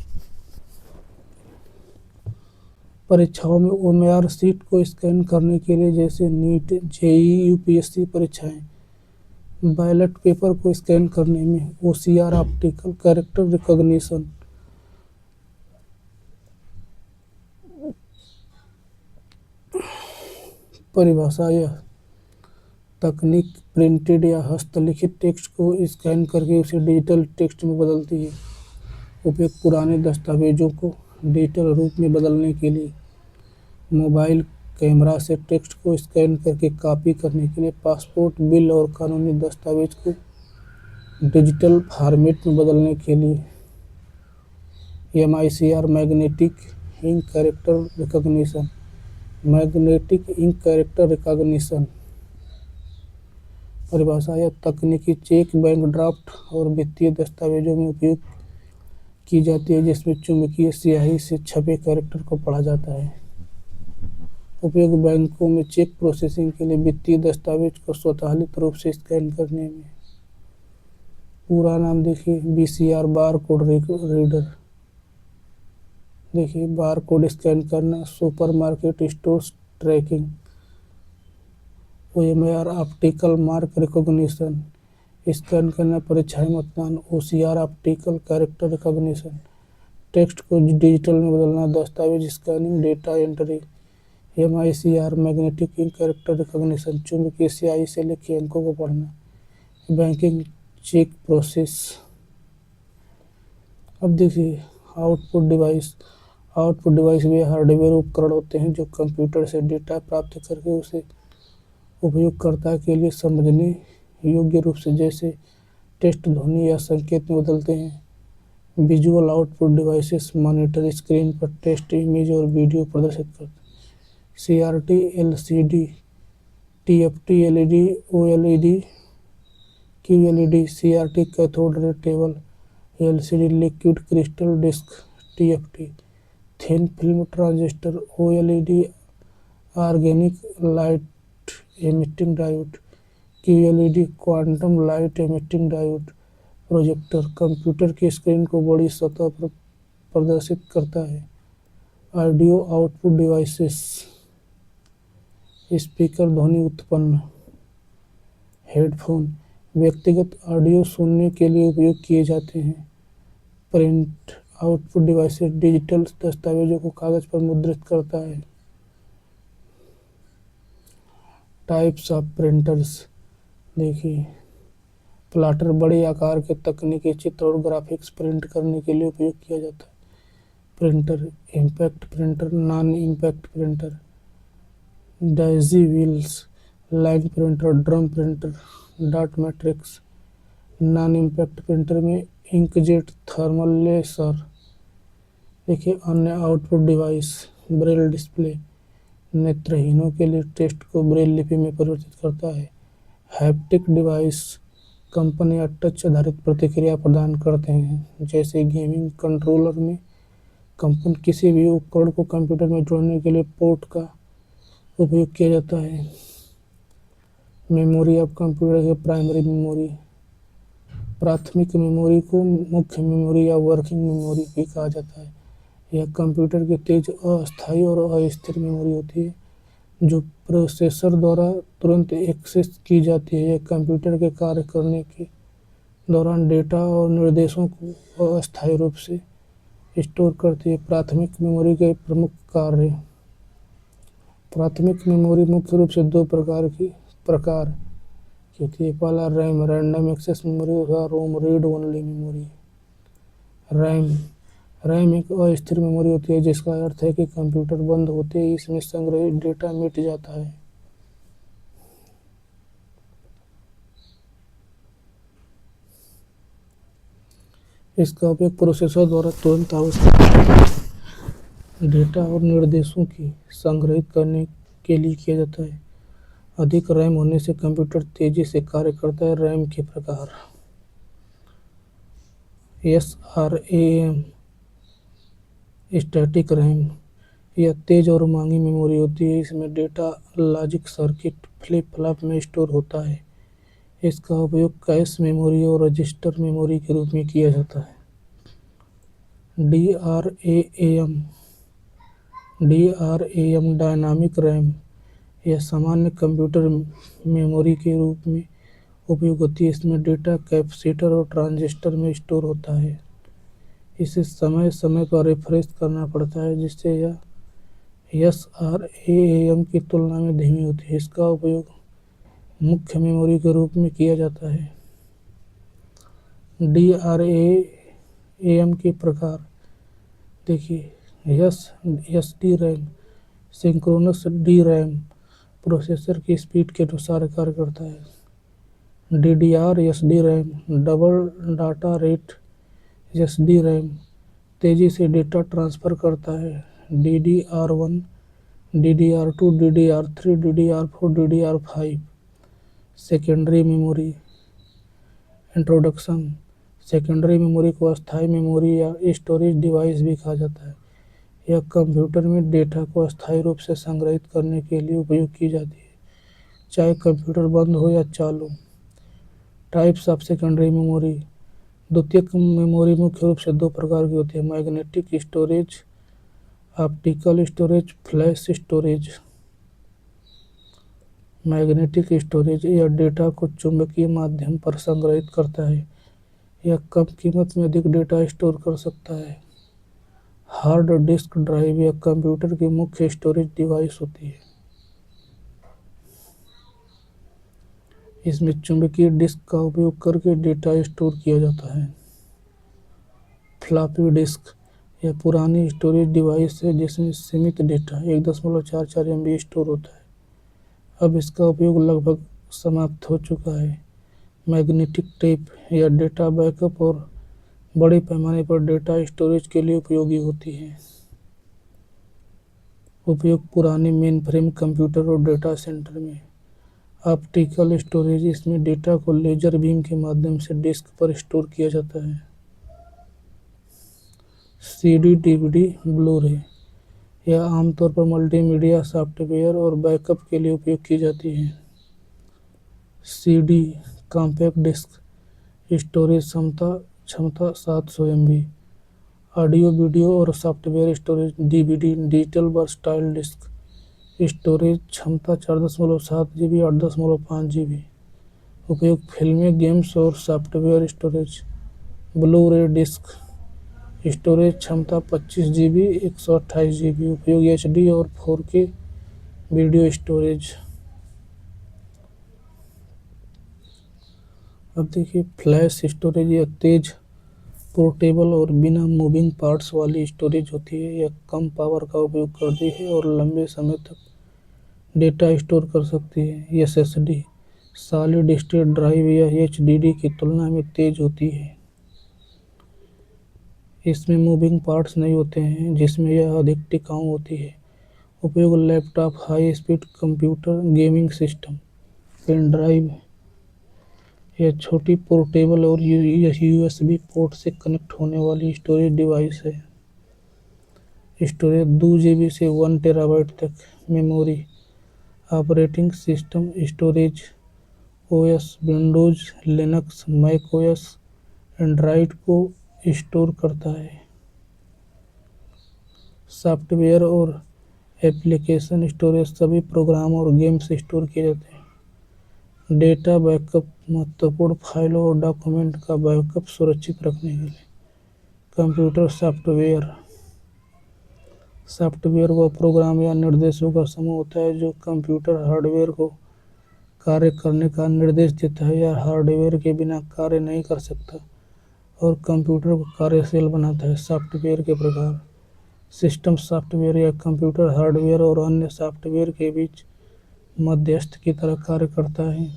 परीक्षाओं में ओएमआर शीट को स्कैन करने के लिए, जैसे नीट, जेईई, यूपीएससी परीक्षाएं। बैलेट पेपर को स्कैन करने में ओसीआर ऑप्टिकल कैरेक्टर रिकॉग्निशन। परिभाषा यह तकनीक प्रिंटेड या हस्तलिखित टेक्स्ट को स्कैन करके उसे डिजिटल टेक्स्ट में बदलती है। उपयोग पुराने दस्तावेजों को डिजिटल रूप में बदलने के लिए, मोबाइल कैमरा से टेक्स्ट को स्कैन करके कॉपी करने के लिए, पासपोर्ट, बिल और कानूनी दस्तावेज को डिजिटल फॉर्मेट में बदलने के लिए। MICR magnetic ink character recognition. Magnetic ink character recognition परिभाषा यह तकनीकी चेक, बैंक ड्राफ्ट और वित्तीय दस्तावेजों में उपयोग की जाती है जिसमें चुंबकीय स्याही से छपे कैरेक्टर को पढ़ा जाता है। उपयोग बैंकों में चेक प्रोसेसिंग के लिए, वित्तीय दस्तावेज को स्वचालित रूप से स्कैन करने में। पूरा नाम देखिए, वीसीआर बार कोड रीडर। देखिए, बार कोड स्कैन करना, supermarket stores tracking. OMR optical mark recognition scan करना, परीक्षाएं, मतदान। OCR optical character recognition text को डिजिटल में बदलना, दस्तावेज scanning, data entry. MICR magnetic ink character recognition चुंबकीय स्याही से लिखे अंकों को पढ़ना, बैंकिंग चेक प्रोसेस। अब देखिए, आउटपुट डिवाइस। आउटपुट डिवाइस वे हार्डवेयर उपकरण होते हैं जो कंप्यूटर से डेटा प्राप्त करके उसे उपयोगकर्ता के लिए समझने योग्य रूप से, जैसे टेक्स्ट, ध्वनि या संकेत में बदलते हैं। Visual output devices monitor screen पर टेक्स्ट, इमेज और वीडियो प्रदर्शित करते हैं। CRT, LCD, TFT, LED, OLED, QLED. CRT cathode ray table, LCD liquid crystal disc, TFT thin film transistor, OLED organic light emitting diode, QLED quantum light emitting diode. Projector computer की screen को बड़ी सतह पर प्रदर्शित करता है। Audio output devices speaker, ध्वनि उत्पन्न। हेडफोन व्यक्तिगत ऑडियो सुनने के लिए उपयोग किए जाते हैं। प्रिंट आउटपुट डिवाइसेस डिजिटल दस्तावेजों को कागज पर मुद्रित करता है। टाइप्स ऑफ प्रिंटर्स देखिए, प्लॉटर बड़े आकार के तकनीकी चित्र और ग्राफिक्स प्रिंट करने के लिए उपयोग किया जाता है। Printer impact printer, non impact printer, Daisy wheels, line printer, drum printer, dot matrix. Non impact printer में इंकजेट, थर्मल लेसर। देखिए अन्य आउटपुट डिवाइस, ब्रेल डिस्प्ले नेत्रहीनों के लिए टेक्स्ट को ब्रेल लिपि में परिवर्तित करता है। हैप्टिक डिवाइस कंपन या टच आधारित प्रतिक्रिया प्रदान करते हैं, जैसे गेमिंग कंट्रोलर में कंपन। किसी भी उपकरण को कंप्यूटर में जोड़ने के लिए पोर्ट का उपयोग किया जाता है। मेमोरी ऑफ कंप्यूटर के प्राइमरी मेमोरी, प्राथमिक मेमोरी को मुख्य मेमोरी या वर्किंग मेमोरी भी कहा जाता है। यह कंप्यूटर की तेज, अस्थायी और अस्थिर मेमोरी होती है जो प्रोसेसर द्वारा तुरंत एक्सेस की जाती है। यह कंप्यूटर के कार्य करने के दौरान डेटा और निर्देशों को अस्थायी रूप से स्टोर करती है। प्राथमिक मेमोरी के प्रमुख कार्य। प्राथमिक मेमोरी मुख्य रूप से दो प्रकार की होती है। पहला रैम, रैंडम एक्सेस मेमोरी, और रोम, रीड ओनली मेमोरी। रैम एक अस्थिर मेमोरी होती है जिसका अर्थ है कि कंप्यूटर बंद होते ही इसमें संग्रहित डेटा मिट जाता है। इसका उपयोग प्रोसेसर द्वारा तुरंत आवश्यक डेटा और निर्देशों की संग्रहित करने के लिए किया जाता है। अधिक रैम होने से कंप्यूटर तेजी से कार्य करता है। रैम के प्रकार। SRAM स्टैटिक रैम, यह तेज और महंगी मेमोरी होती है। इसमें data logic circuit flip flop में स्टोर होता है। इसका उपयोग कैश मेमोरी और रजिस्टर मेमोरी के रूप में किया जाता है। DRAM डायनामिक रैम, यह सामान्य कंप्यूटर मेमोरी के रूप में उपयोग होती है। इसमें डेटा कैपेसिटर और ट्रांजिस्टर में स्टोर होता है। इसे समय समय पर रिफ्रेश करना पड़ता है, जिससे यह SRAM की तुलना में धीमी होती है। इसका उपयोग मुख्य मेमोरी के रूप में किया जाता है। DRAM के प्रकार देखिए। SDRAM सिंक्रोनस DRAM प्रोसेसर की स्पीड के अनुसार कार्य करता है। DDR SDRAM double data rate SDRAM तेजी से डेटा ट्रांसफ़र करता है। DDR1, DDR2, DDR3, DDR4, DDR5 secondary memory introduction. Secondary memory को अस्थायी मेमोरी या स्टोरेज डिवाइस भी कहा जाता है। यह कंप्यूटर में डेटा को अस्थायी रूप से संग्रहित करने के लिए उपयोग की जाती है, चाहे कंप्यूटर बंद हो या चालू। Types of secondary memory. द्वितीयक मेमोरी मुख्य रूप से दो प्रकार की होती है। Magnetic storage, optical storage, flash storage. Magnetic storage, यह डेटा को चुंबकीय माध्यम पर संग्रहित करता है। यह कम कीमत में अधिक डेटा स्टोर कर सकता है। हार्ड डिस्क ड्राइव, यह कंप्यूटर की मुख्य स्टोरेज डिवाइस होती है। इसमें चुंबकीय डिस्क का उपयोग करके डेटा स्टोर किया जाता है। फ्लॉपी डिस्क, यह पुरानी स्टोरेज डिवाइस है जिसमें सीमित डेटा 1.44 MB स्टोर होता है। अब इसका उपयोग लगभग समाप्त हो चुका है। मैग्नेटिक टेप, यह डेटा बैकअप और बड़े पैमाने पर डेटा स्टोरेज के लिए उपयोगी होती है। उपयोग पुराने मेनफ्रेम कंप्यूटर और डेटा सेंटर में। ऑप्टिकल स्टोरेज, इसमें डेटा को लेजर बीम के माध्यम से डिस्क पर स्टोर किया जाता है। CD, DVD, ब्लू-रे, यह आमतौर पर मल्टीमीडिया सॉफ्टवेयर और बैकअप के लिए उपयोग की जाती है। CD कॉम्पैक्ट डिस्क, स्टोरेज क्षमता 700 MB। ऑडियो, वीडियो और software storage. DVD digital versatile disc, storage क्षमता 4.7 GB, 8.5 GB। उपयोग फिल्में, गेम्स और software storage. Blu-ray disc, storage क्षमता 25 GB, 128 GB। उपयोग HD और 4K वीडियो स्टोरेज। अब देखिए फ्लैश स्टोरेज, यह तेज, पोर्टेबल और बिना मूविंग पार्ट्स वाली स्टोरेज होती है। यह कम पावर का उपयोग करती है और लंबे समय तक डेटा स्टोर कर सकती है। SSD सॉलिड स्टेट ड्राइव, यह HDD की तुलना में तेज होती है। इसमें मूविंग पार्ट्स नहीं होते हैं, जिसमें यह अधिक टिकाऊ होती है। उपयोग laptop, high speed computer, gaming system. Pen drive, यह छोटी पोर्टेबल और यूएसबी पोर्ट से कनेक्ट होने वाली स्टोरेज डिवाइस है। स्टोरेज 2 GB से 1 TB तक। Memory, operating system storage OS Windows, Linux, Mac OS, Android को स्टोर करता है। सॉफ्टवेयर और एप्लीकेशन स्टोरेज, सभी प्रोग्राम और गेम्स स्टोर किए जाते हैं। डेटा बैकअप, महत्वपूर्ण फाइलों और डॉक्यूमेंट का बैकअप सुरक्षित रखने के लिए। कंप्यूटर सॉफ्टवेयर, सॉफ्टवेयर वह प्रोग्राम या निर्देशों का समूह होता है जो कंप्यूटर हार्डवेयर को कार्य करने का निर्देश देता है या हार्डवेयर के बिना कार्य नहीं कर सकता और कंप्यूटर को कार्यशील बनाता है। सॉफ्टवेयर के प्रकार, सिस्टम सॉफ्टवेयर या कंप्यूटर हार्डवेयर और अन्य सॉफ्टवेयर के बीच मध्यस्थ की तरह कार्य करता है।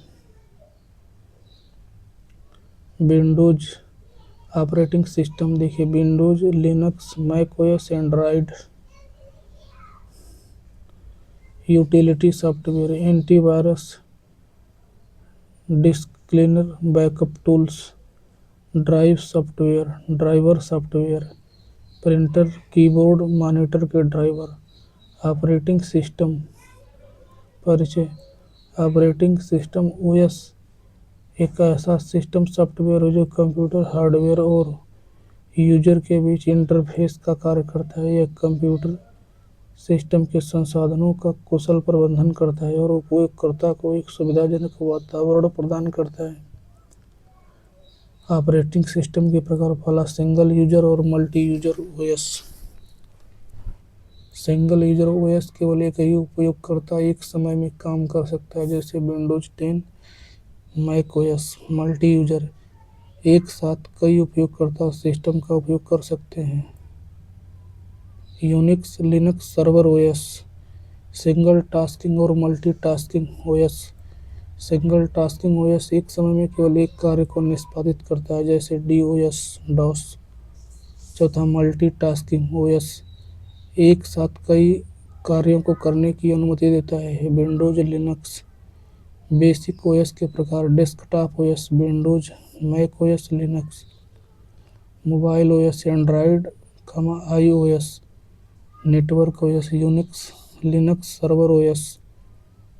विंडोज ऑपरेटिंग सिस्टम देखिए, Windows, Linux, Mac OS, Android. Utility software, antivirus, disk cleaner, backup tools. Drive software, driver software, printer, keyboard, monitor के ड्राइवर। ऑपरेटिंग सिस्टम परिचय, ऑपरेटिंग सिस्टम ओएस एक ऐसा सिस्टम सॉफ्टवेयर है जो कंप्यूटर हार्डवेयर और user के बीच interface का कार्य करता है। यह कंप्यूटर सिस्टम के संसाधनों का कुशल प्रबंधन करता है और उपयोगकर्ता को एक सुविधाजनक वातावरण प्रदान करता है। ऑपरेटिंग सिस्टम के प्रकार, पहला सिंगल यूजर और multi user OS. Single user OS केवल एक ही उपयोगकर्ता एक समय में काम कर सकता है, जैसे Windows 10, Mac OS. Multi user, एक साथ कई उपयोगकर्ता सिस्टम का उपयोग कर सकते हैं। Unix, Linux, server OS. Single tasking और multi tasking OS. Single tasking OS एक समय में केवल एक कार्य को निष्पादित करता है, जैसे डीओएस, डॉस। चौथा, मल्टी टास्किंग ओएस एक साथ कई कार्यों को करने की अनुमति देता है। Windows, Linux. बेसिक ओएस के प्रकार, desktop OS, Windows, Mac OS, Linux. Mobile OS, Android, iOS. Network OS, Unix, Linux, server OS.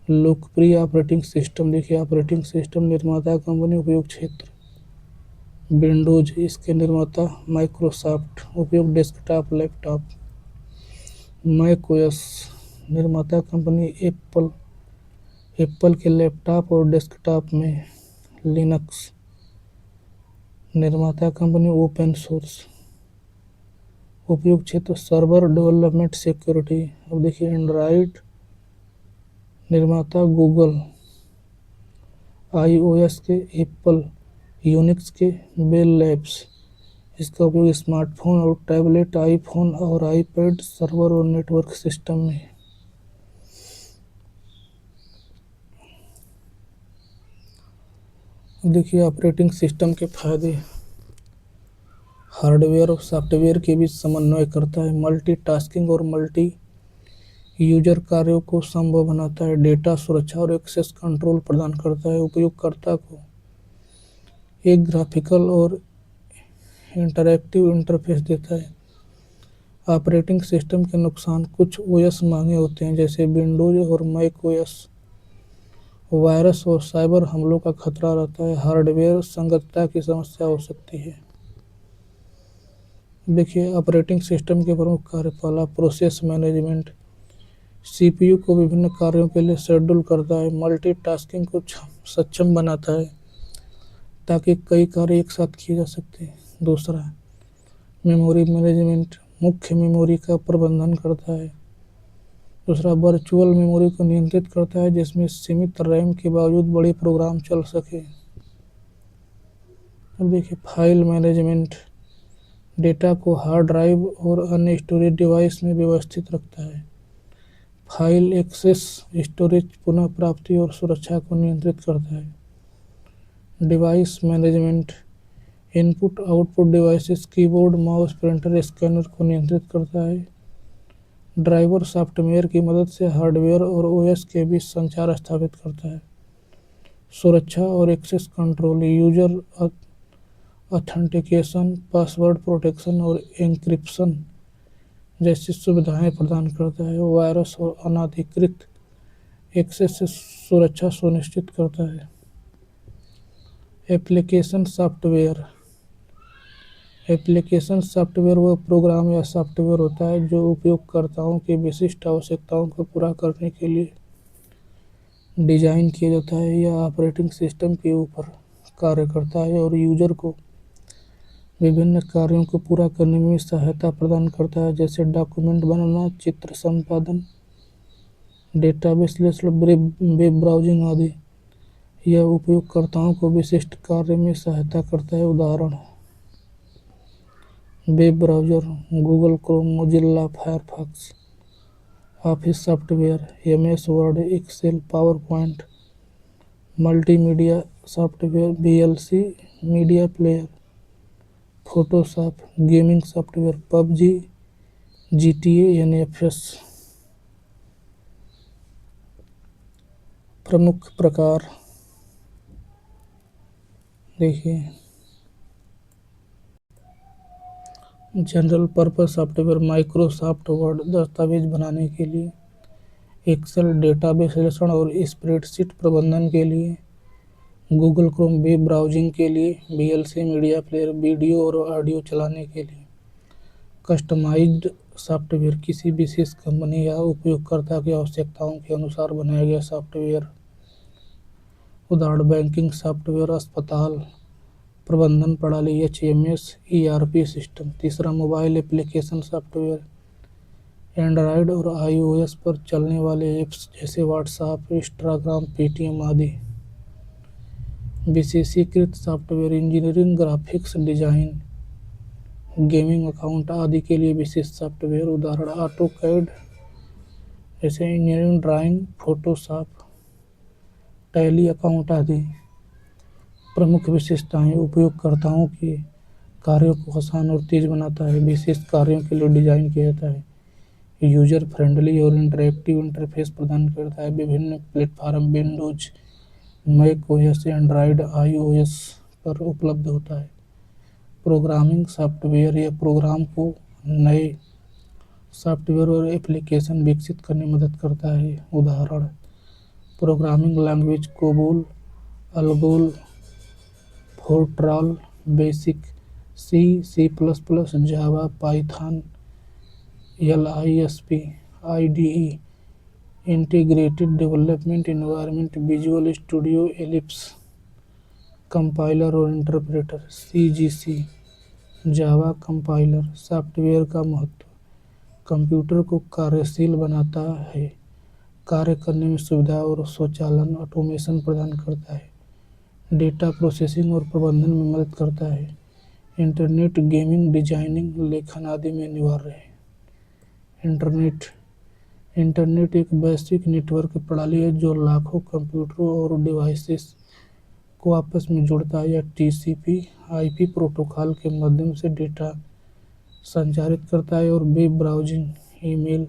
लोकप्रिय ऑपरेटिंग सिस्टम देखिए, ऑपरेटिंग सिस्टम निर्माता, कंपनी, उपयोग क्षेत्र। विंडोज, इसके निर्माता माइक्रोसॉफ्ट, उपयोग डेस्कटॉप, लैपटॉप। मैक ओएस, निर्माता कंपनी एप्पल, एप्पल के लैपटॉप और डेस्कटॉप में। लिनक्स, निर्माता कंपनी ओपन सोर्स, उपयोग क्षेत्र सर्वर, डेवलपमेंट, सिक्योरिटी। अब देखिए एंड्रॉयड, निर्माता गूगल, आईओएस के एप्पल, यूनिक्स के बेल लैब्स। इसका उपयोग स्मार्टफोन और टैबलेट, आईफोन और आईपैड, सर्वर और नेटवर्क सिस्टम में। देखिए ऑपरेटिंग सिस्टम के फायदे, हार्डवेयर और सॉफ्टवेयर के बीच समन्वय करता है, मल्टीटास्किंग और मल्टी यूजर कार्यों को संभव बनाता है, डेटा सुरक्षा और एक्सेस कंट्रोल प्रदान करता है, उपयोगकर्ता को एक ग्राफिकल और इंटरैक्टिव इंटरफेस देता है। ऑपरेटिंग सिस्टम के नुकसान, कुछ ओएस महंगे होते हैं जैसे विंडोज और मैक ओएस। वायरस और साइबर हमलों का खतरा रहता है, हार्डवेयर संगतता की समस्या हो सकती है। देखिए ऑपरेटिंग सिस्टम के प्रमुख कार्य, पहला प्रोसेस मैनेजमेंट, सीपीयू को विभिन्न कार्यों के लिए शेड्यूल करता है, मल्टीटास्किंग को सक्षम बनाता है ताकि कई कार्य एक साथ किए जा सकते हैं। दूसरा, मेमोरी मैनेजमेंट, मुख्य मेमोरी का प्रबंधन करता है। दूसरा, वर्चुअल मेमोरी को नियंत्रित करता है जिसमें सीमित रैम के बावजूद बड़े प्रोग्राम चल सके। अब देखिए फाइल मैनेजमेंट, डेटा को हार्ड ड्राइव और अन्य स्टोरेज डिवाइस में व्यवस्थित रखता है। फाइल एक्सेस, स्टोरेज पुनः प्राप्ति और सुरक्षा को नियंत्रित करता है। Device management, input output devices keyboard, mouse, printer, scanner को नियंत्रित करता है। ड्राइवर सॉफ्टवेयर की मदद से हार्डवेयर और ओएस के बीच संचार स्थापित करता है। सुरक्षा और access control user authentication, password protection और एन्क्रिप्शन जैसी सुविधाएं प्रदान करता है। वायरस और अनधिकृत एक्सेस से सुरक्षा सुनिश्चित करता है। एप्लीकेशन सॉफ्टवेयर एप्लीकेशन सॉफ्टवेयर वह प्रोग्राम या सॉफ्टवेयर होता है जो उपयोगकर्ताओं की विशिष्ट आवश्यकताओं को पूरा करने के लिए डिज़ाइन किया जाता है या ऑपरेटिंग सिस्टम के ऊपर कार्य करता है और यूजर को विभिन्न कार्यों को पूरा करने में सहायता प्रदान करता है, जैसे डॉक्यूमेंट बनाना, चित्र संपादन, डेटा विश्लेषण, वेब ब्राउजिंग आदि। यह उपयोगकर्ताओं को विशिष्ट कार्य में सहायता करता है। उदाहरण: web browser, Google Chrome, Mozilla Firefox. Office software, MS Word, Excel, PowerPoint. Multimedia software, VLC, media player, Photoshop. Gaming software, PUBG, GTA, NFS. प्रमुख प्रकार देखिए: general purpose software, Microsoft Word दस्तावेज बनाने के लिए, एक्सेल डेटा विश्लेषण और स्प्रेडशीट प्रबंधन के लिए, गूगल क्रोम वेब ब्राउजिंग के लिए, वीएलसी मीडिया प्लेयर वीडियो और ऑडियो चलाने के लिए। कस्टमाइज्ड सॉफ्टवेयर, किसी विशेष कंपनी या उपयोगकर्ता की आवश्यकताओं के अनुसार बनाया गया सॉफ्टवेयर। उदाहरण: बैंकिंग सॉफ्टवेयर, अस्पताल प्रबंधन प्रणाली, एचएमएस, ईआरपी सिस्टम। तीसरा, मोबाइल एप्लीकेशन सॉफ्टवेयर, एंड्रॉयड और आईओएस पर चलने वाले ऐप्स जैसे व्हाट्सएप, इंस्टाग्राम, पेटीएम आदि। विशेषीकृत software, engineering, graphics design, gaming, account आदि के लिए विशेष सॉफ्टवेयर। उदाहरण: ऑटोकैड जैसे engineering drawing, Photoshop, Tally, account आदि। प्रमुख विशेषताएं: उपयोगकर्ताओं के कार्यों को आसान और तेज बनाता है। विशेष कार्यों के लिए डिज़ाइन किया जाता है। यूजर फ्रेंडली और इंटरैक्टिव इंटरफेस प्रदान करता है। विभिन्न platform Windows, Mac OS, Android, iOS पर उपलब्ध होता है। प्रोग्रामिंग सॉफ्टवेयर, यह प्रोग्राम को नए सॉफ्टवेयर और एप्लीकेशन विकसित करने में मदद करता है। उदाहरण: programming language COBOL, ALGOL, FORTRAN, BASIC, C, सी++, Java, Python, LISP, IDE, integrated development environment, visual studio, Eclipse. Compiler और interpreter, CGC, Java compiler. Software का महत्व: कंप्यूटर को कार्यशील बनाता है, कार्य करने में सुविधा और स्वचालन ऑटोमेशन प्रदान करता है। डेटा प्रोसेसिंग और प्रबंधन में मदद करता है। इंटरनेट, गेमिंग, डिजाइनिंग, लेखन आदि में अनिवार्य है। इंटरनेट एक वैश्विक नेटवर्क प्रणाली है जो लाखों कंप्यूटरों और डिवाइसेस को आपस में जोड़ता है। यह टीसीपी/आईपी प्रोटोकॉल के माध्यम से डेटा संचारित करता है और web browsing, email,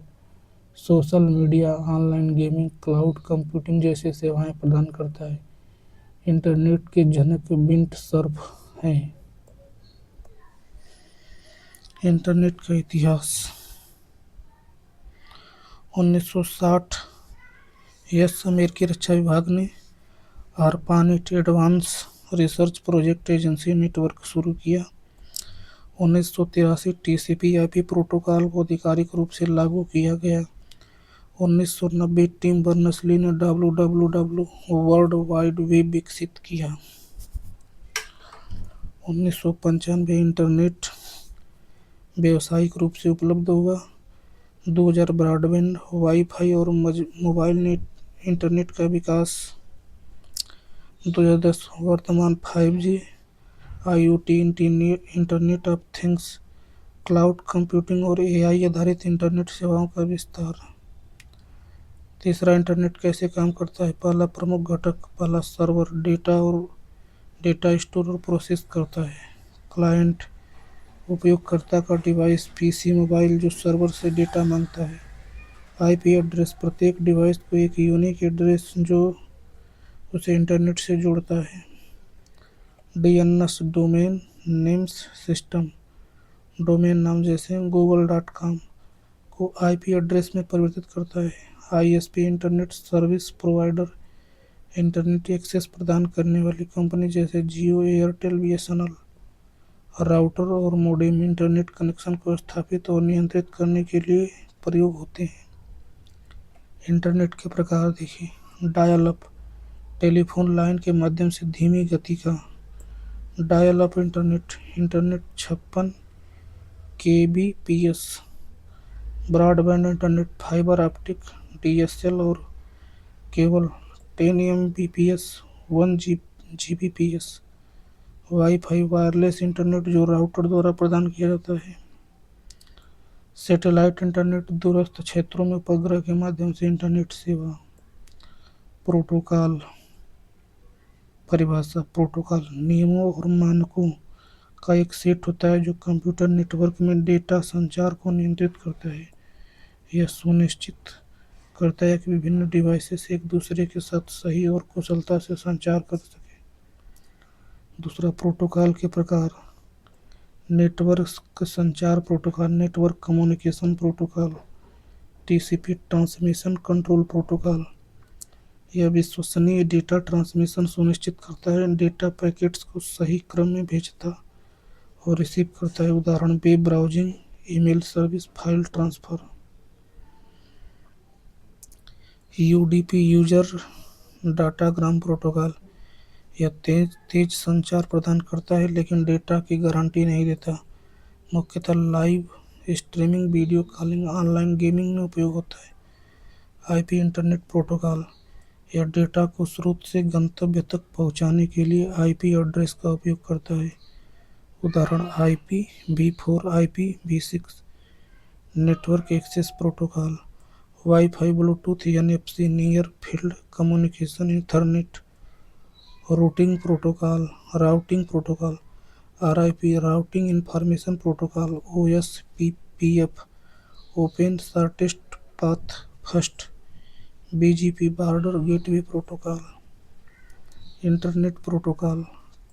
social media, online gaming, cloud computing जैसी सेवाएं प्रदान करता है। इंटरनेट के जनक बिन्ट सर्फ हैं। इंटरनेट का इतिहास: 1960 यूएस अमेरिकी रक्षा विभाग ने ARPANET advance research project agency network शुरू किया। 1983 टीसीपी/आईपी प्रोटोकॉल को आधिकारिक रूप से लागू किया गया। 1990 टिम बर्नर्स-ली ने डब्ल्यूडब्ल्यूडब्ल्यू वर्ल्ड वाइड वेब विकसित किया। 1995 इंटरनेट व्यावसायिक रूप से उपलब्ध हुआ। 2000 ब्रॉडबैंड, वाईफाई और मोबाइल इंटरनेट का विकास। 2010 वर्तमान 5G, IoT, internet of things, cloud computing और एआई आधारित इंटरनेट सेवाओं का विस्तार। तीसरा, इंटरनेट कैसे काम करता है। पहला प्रमुख घटक, पहला सर्वर डेटा स्टोर और प्रोसेस करता है। क्लाइंट उपयोगकर्ता का डिवाइस, पीसी, मोबाइल जो सर्वर से डेटा मांगता है। आईपी एड्रेस प्रत्येक डिवाइस को एक यूनिक एड्रेस जो उसे इंटरनेट से जोड़ता है। DNS domain names system domain नाम जैसे google.com को आईपी एड्रेस में परिवर्तित करता है। ISP internet service provider internet access प्रदान करने वाली कंपनी जैसे जियो, एयरटेल, बीएसएनएल। राउटर और मोडेम इंटरनेट कनेक्शन को स्थापित और नियंत्रित करने के लिए प्रयोग होते हैं। इंटरनेट के प्रकार देखिए। डायल अप टेलीफोन लाइन के माध्यम से धीमी गति का dial up internet internet 56 KBPS. Broadband internet fibre optic DSL और cable 10 MBPS 1 GBPS. WiFi wireless internet जो राउटर द्वारा प्रदान किया जाता है। सैटेलाइट इंटरनेट दूरस्थ क्षेत्रों में उपग्रह के माध्यम से इंटरनेट सेवा। प्रोटोकॉल परिभाषा प्रोटोकॉल नियमों और मानकों का एक सेट होता है जो कंप्यूटर नेटवर्क में डेटा संचार को नियंत्रित करता है। यह सुनिश्चित करता है कि विभिन्न डिवाइसेस एक दूसरे के साथ सही और कुशलता से संचार कर सकें। दूसरा, प्रोटोकॉल के प्रकार। नेटवर्क संचार protocol, network communication protocol, TCP transmission control protocol. यह विश्वसनीय डेटा ट्रांसमिशन सुनिश्चित करता है, डेटा पैकेट्स को सही क्रम में भेजता और रिसीव करता है। उदाहरण, web browsing, email service, file transfer. UDP user datagram protocol. यह तेज संचार प्रदान करता है लेकिन डेटा की गारंटी नहीं देता। मुख्यतः live streaming, video calling, online gaming में उपयोग होता है। IP internet protocol. यह डेटा को स्रोत से गंतव्य तक पहुंचाने के लिए आईपी एड्रेस का उपयोग करता है। उदाहरण, IPv4, IPv6। Network access protocol. Wifi, Bluetooth, NFC, near field communication, Ethernet. Routing protocol, routing protocol. RIP routing information protocol. OSPF open shortest path first. BGP border gateway protocol. Internet protocol,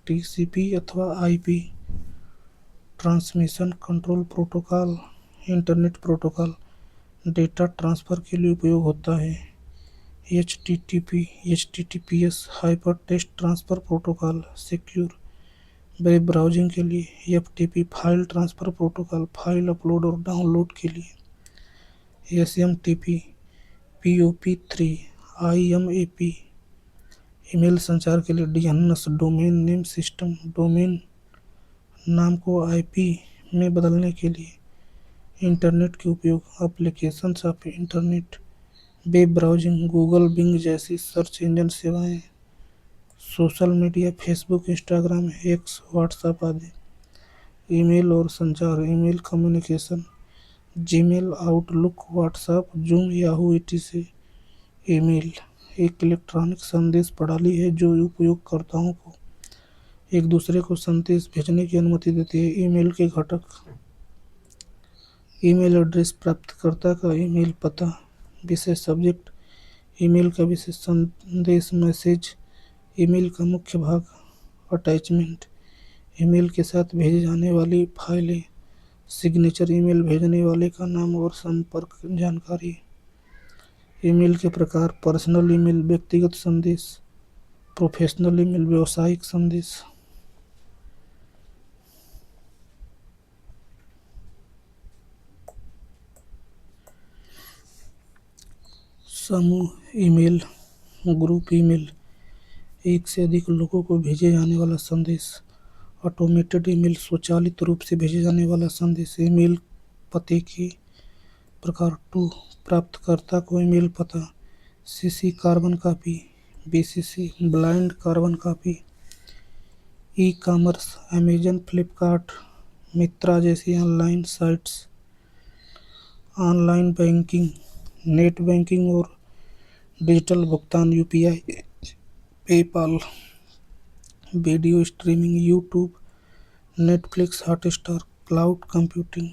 TCP अथवा IP transmission control protocol. Internet protocol data transfer के लिए उपयोग होता है। HTTPS hyper text transfer protocol secure web browsing के लिए। FTP file transfer protocol file upload और download के लिए। SMTP POP3 IMAP ईमेल संचार के लिए। DNS domain name system domain नाम को IP में बदलने के लिए। इंटरनेट के उपयोग applications of internet, web browsing, Google Bing जैसी सर्च इंजन सेवाएं। Social media, Facebook, Instagram, X, WhatsApp आदि। ईमेल और संचार, email communication, Gmail, Outlook, WhatsApp, Zoom, Yahoo etc। Email एक इलेक्ट्रॉनिक संदेश प्रणाली है जो उपयोगकर्ताओं को एक दूसरे को संदेश भेजने की अनुमति देती है। ईमेल के घटक। ईमेल एड्रेस प्राप्तकर्ता का ईमेल पता। विषय सब्जेक्ट ईमेल का विषय, संदेश मैसेज। ईमेल का मुख्य भाग अटैचमेंट ईमेल के साथ भेजी जाने वाली फाइलें। सिग्नेचर ईमेल भेजने वाले का नाम और संपर्क जानकारी। ईमेल के प्रकार पर्सनल ईमेल व्यक्तिगत संदेश, प्रोफेशनल ईमेल व्यावसायिक संदेश। समूह ईमेल, ग्रुप ईमेल, एक से अधिक लोगों को भेजे जाने वाला संदेश। ऑटोमेटेड ईमेल, स्वचालित रूप से भेजे जाने वाला संदेश। ईमेल पते के प्रकार। 2 प्राप्तकर्ता को ईमेल पता। CC carbon copy, BCC blind carbon copy. E commerce, Amazon, Flipkart, Myntra जैसी online sites. Online banking, net banking और डिजिटल भुगतान, UPI, PayPal. Video streaming, YouTube, Netflix, Hotstar, cloud computing,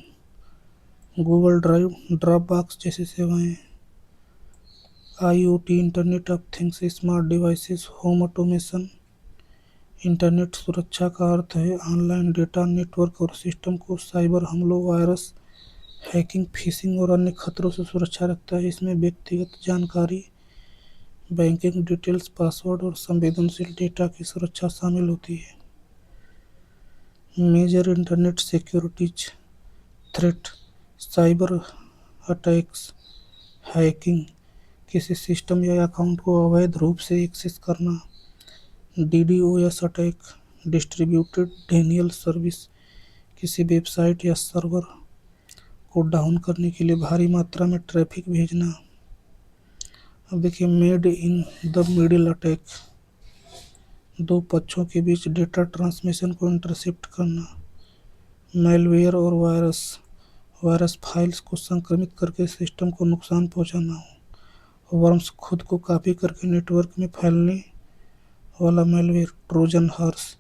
Google drive, Dropbox जैसी सेवाएं, IoT, internet of things, smart devices, home automation. Internet सुरक्षा का अर्थ है online data, network और system को साइबर हमलों, वायरस, हैकिंग, फिशिंग और अन्य खतरों से सुरक्षा रखता है। इसमें व्यक्तिगत जानकारी, बैंकिंग डिटेल्स, पासवर्ड और संवेदनशील डेटा की सुरक्षा शामिल होती है। Major internet securities threat, cyber attacks, hacking, किसी सिस्टम या अकाउंट को अवैध रूप से एक्सेस करना, DDoS attack, distributed denial service, किसी वेबसाइट या सर्वर को डाउन करने के लिए भारी मात्रा में ट्रैफिक भेजना। अब देखिए, made in the middle attack, दो पक्षों के बीच डेटा ट्रांसमिशन को इंटरसेप्ट करना। मैलवेयर और वायरस, वायरस फाइल्स को संक्रमित करके सिस्टम को नुकसान पहुंचाना। वर्म्स, खुद को कॉपी करके नेटवर्क में फैलने वाला मैलवेयर। ट्रोजन हॉर्स,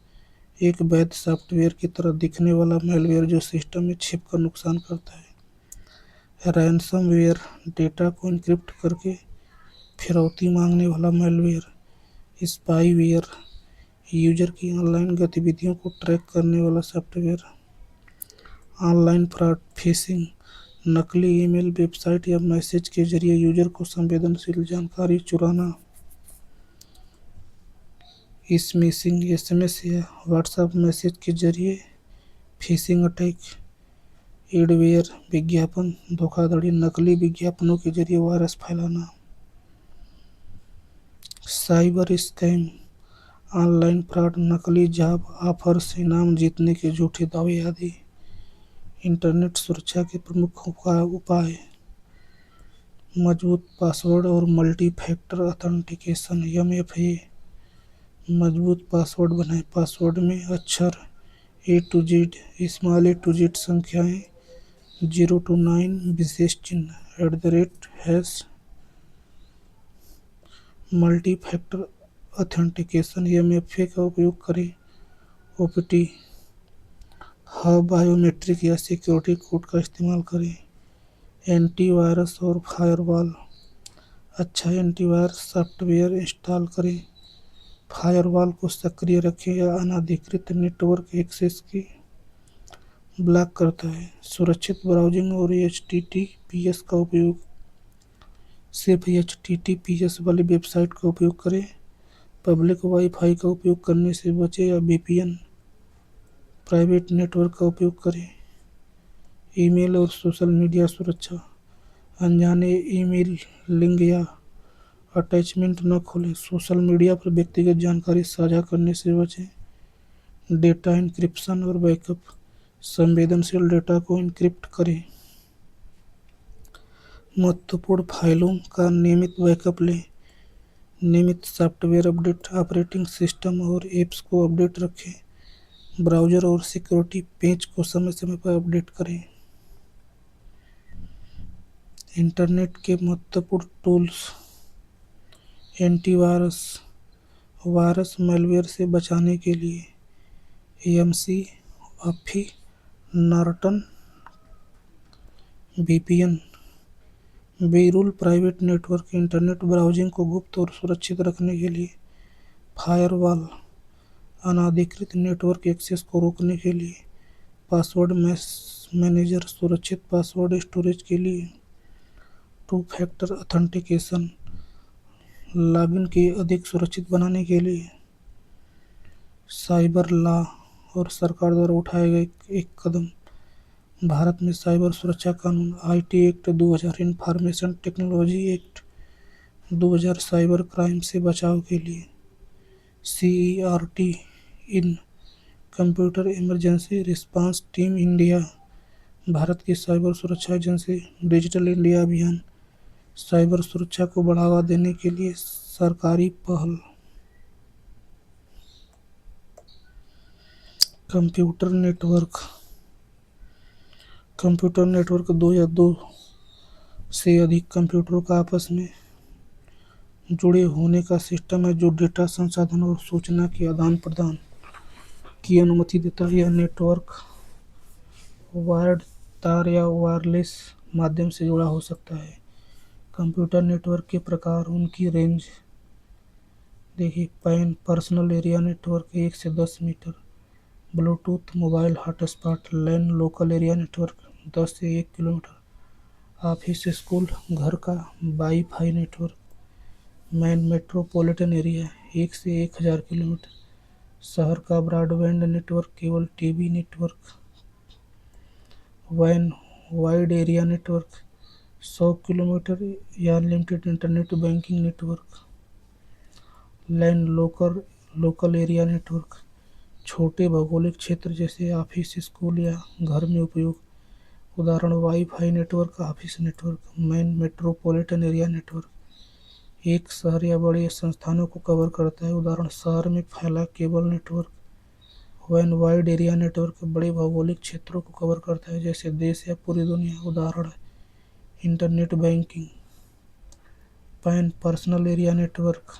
एक वैध सॉफ्टवेयर की तरह दिखने वाला मैलवेयर जो सिस्टम में छिपकर नुकसान करता है। रैनसमवेयर, डेटा को एन्क्रिप्ट करके फिरौती मांगने वाला मैलवेयर। स्पाईवेयर, यूजर की ऑनलाइन गतिविधियों को ट्रैक करने वाला सॉफ्टवेयर। ऑनलाइन फ्रॉड, फिशिंग, नकली ईमेल, वेबसाइट या मैसेज के जरिए यूजर को संवेदनशील जानकारी चुराना। स्मिशिंग, एसएमएस या व्हाट्सएप मैसेज के जरिए फिशिंग अटैक। एडवेयर, विज्ञापन धोखाधड़ी, नकली विज्ञापनों के जरिए वायरस फैलाना। साइबर स्कैम, ऑनलाइन फ्रॉड, नकली जॉब ऑफर्स, इनाम जीतने के झूठे दावे आदि। इंटरनेट सुरक्षा के प्रमुख उपाय, मजबूत पासवर्ड और मल्टी फैक्टर ऑथेंटिकेशन (MFA). मजबूत पासवर्ड बनाएं। पासवर्ड में अक्षर A to Z, small A to Z संख्याएं, 0 to 9, विशेष चिन्ह, @ मल्टी फैक्टर ऑथेंटिकेशन (MFA) का उपयोग करें। OPT, बायोमेट्रिक या सिक्योरिटी कोड का इस्तेमाल करें। एंटीवायरस और फायरवॉल, अच्छा एंटीवायरस सॉफ्टवेयर इंस्टॉल करें। फायरवॉल को सक्रिय रखें या अनधिकृत नेटवर्क एक्सेस की ब्लॉक करता है। सुरक्षित ब्राउजिंग और HTTPS का उपयोग, सिर्फ HTTPS वाली वेबसाइट का उपयोग करें। पब्लिक वाईफाई का उपयोग करने से बचें या VPN, प्राइवेट नेटवर्क का उपयोग करें। ईमेल और सोशल मीडिया सुरक्षा, अनजाने ईमेल, लिंक या अटैचमेंट न खोलें। सोशल मीडिया पर व्यक्तिगत जानकारी साझा करने से बचें। डेटा एन्क्रिप्शन और बैकअप, संवेदनशील डेटा को एन्क्रिप्ट करें। महत्वपूर्ण फाइलों का नियमित बैकअप लें। नियमित सॉफ्टवेयर अपडेट, ऑपरेटिंग सिस्टम और ऐप्स को अपडेट रखें। ब्राउज़र और सिक्योरिटी पेज को समय समय पर अपडेट करें। इंटरनेट के महत्वपूर्ण टूल्स, एंटीवायरस, वायरस मैलवेयर से बचाने के लिए AMC, अफी, नॉर्टन, VPN। बेरूल, प्राइवेट नेटवर्क, इंटरनेट ब्राउजिंग को गुप्त और सुरक्षित रखने के लिए। फायरवॉल, अनधिकृत नेटवर्क एक्सेस को रोकने के लिए। पासवर्ड मैनेजर, सुरक्षित पासवर्ड स्टोरेज के लिए। टू फैक्टर ऑथेंटिकेशन, लॉगिन के अधिक सुरक्षित बनाने के लिए। साइबर लॉ और सरकार द्वारा उठाए गए एक कदम। भारत में साइबर सुरक्षा कानून, IT act 2000, information technology act 2000, cyber crime से बचाव के लिए। CERT in, computer emergency response team India, भारत की साइबर सुरक्षा एजेंसी। डिजिटल इंडिया अभियान, साइबर सुरक्षा को बढ़ावा देने के लिए सरकारी पहल। कंप्यूटर नेटवर्क, कंप्यूटर नेटवर्क दो या दो से अधिक कंप्यूटरों का आपस में जुड़े होने का सिस्टम है जो डेटा, संसाधन और सूचना के आदान प्रदान की अनुमति देता है। यह नेटवर्क वायर्ड तार या वायरलेस माध्यम से जुड़ा हो सकता है। कंप्यूटर नेटवर्क के प्रकार, उनकी रेंज देखिए। पैन पर्सनल एरिया नेटवर्क 1 से 10 metre. Bluetooth mobile hotspot LAN local area network 10 से 1 किलोमीटर। ऑफिस स्कूल घर का wifi network. MAN metropolitan area 1 से 1000 किलोमीटर। शहर का ब्रॉडबैंड नेटवर्क केवल टीवी नेटवर्क। वैन वाइड एरिया नेटवर्क 100 किलोमीटर या limited internet banking network. LAN local area network छोटे भौगोलिक क्षेत्र जैसे ऑफिस स्कूल या घर में उपयोग। उदाहरण wifi network office network. MAN metropolitan area network एक शहर या बड़े संस्थानों को कवर करता है। उदाहरण शहर में फैला केबल नेटवर्क। वैन वाइड एरिया नेटवर्क बड़े भौगोलिक क्षेत्रों को कवर करता है जैसे देश या पूरी दुनिया। उदाहरण internet banking. Pan personal area network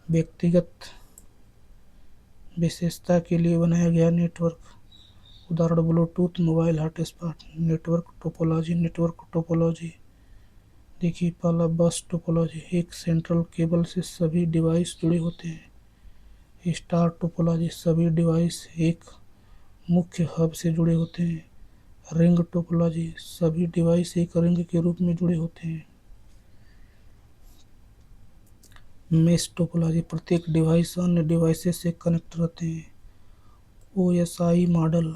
व्यक्तिगत विशेषता के लिए बनाया गया नेटवर्क। उदाहरण Bluetooth mobile hotspot. Network topology देखिए। पहला बस टोपोलॉजी, एक सेंट्रल केबल से सभी डिवाइस जुड़े होते हैं। स्टार टोपोलॉजी, सभी डिवाइस एक मुख्य हब से जुड़े होते हैं। रिंग टोपोलॉजी, सभी डिवाइस एक रिंग के रूप में जुड़े होते हैं। मेश टोपोलॉजी, प्रत्येक डिवाइस अन्य डिवाइसेस से कनेक्ट रहते हैं। OSI model,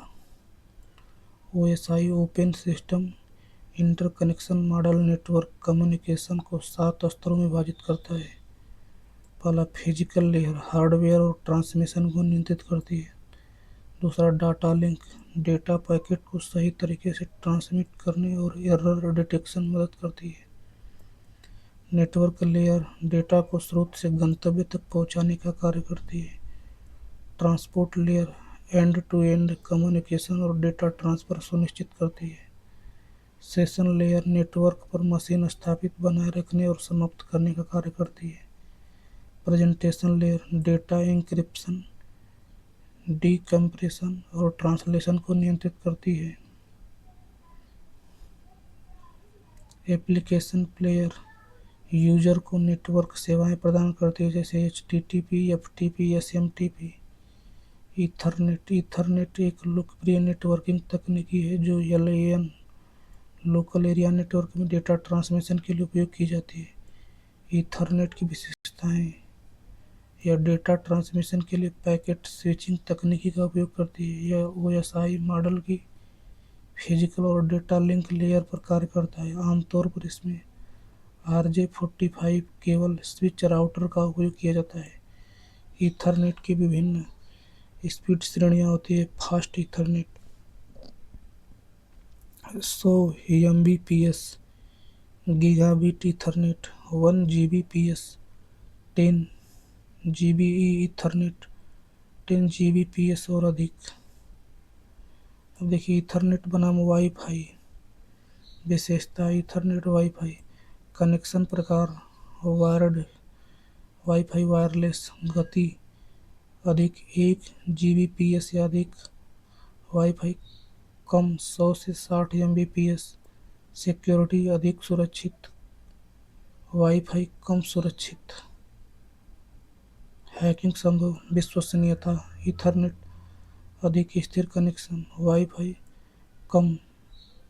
OSI open system interconnection model network communication को 7 स्तरों में विभाजित करता है। पहला फिजिकल लेयर, हार्डवेयर और ट्रांसमिशन को नियंत्रित करती है। दूसरा डाटा लिंक, डेटा पैकेट को सही तरीके से ट्रांसमिट करने और एरर डिटेक्शन में मदद करती है। नेटवर्क लेयर डेटा को स्रोत से गंतव्य तक पहुंचाने का कार्य करती है। Transport layer end to end communication और डेटा ट्रांसफर सुनिश्चित करती है। सेशन लेयर नेटवर्क पर मशीन स्थापित बनाए रखने और समाप्त करने का कार्य करती है। Presentation layer data encryption, decompression और ट्रांसलेशन को नियंत्रित करती है। एप्लीकेशन लेयर यूजर को नेटवर्क सेवाएं प्रदान करती है जैसे HTTP, FTP, SMTP। ईथरनेट एक लोकप्रिय नेटवर्किंग तकनीकी है जो LAN लोकल एरिया नेटवर्क में डेटा ट्रांसमिशन के लिए उपयोग की जाती है। ईथरनेट की विशेषताएं, यह डेटा ट्रांसमिशन के लिए पैकेट स्विचिंग तकनीकी का उपयोग करती है। यह OSI मॉडल की फिजिकल और डेटा लिंक लेयर पर कार्य करता है। आमतौर पर इसमें RJ45 केबल स्विच राउटर का उपयोग किया जाता है। ईथरनेट की विभिन्न स्पीड श्रेणियां होती है। Fast Ethernet 100 Mbps, gigabit Ethernet 1 Gbps, 10 GBE Ethernet 10 Gbps और अधिक। अब देखिए ईथरनेट बनाम वाईफाई विशेषता। ईथरनेट वाईफाई कनेक्शन प्रकार, वायर्ड वाईफाई वायरलेस, गति अधिक 1 Gbps या अधिक। वाईफाई कम 100 से 60 Mbps, सिक्योरिटी अधिक सुरक्षित। वाईफाई कम सुरक्षित, हैकिंग संभव। विश्वसनीयता ईथरनेट अधिक स्थिर कनेक्शन, वाईफाई कम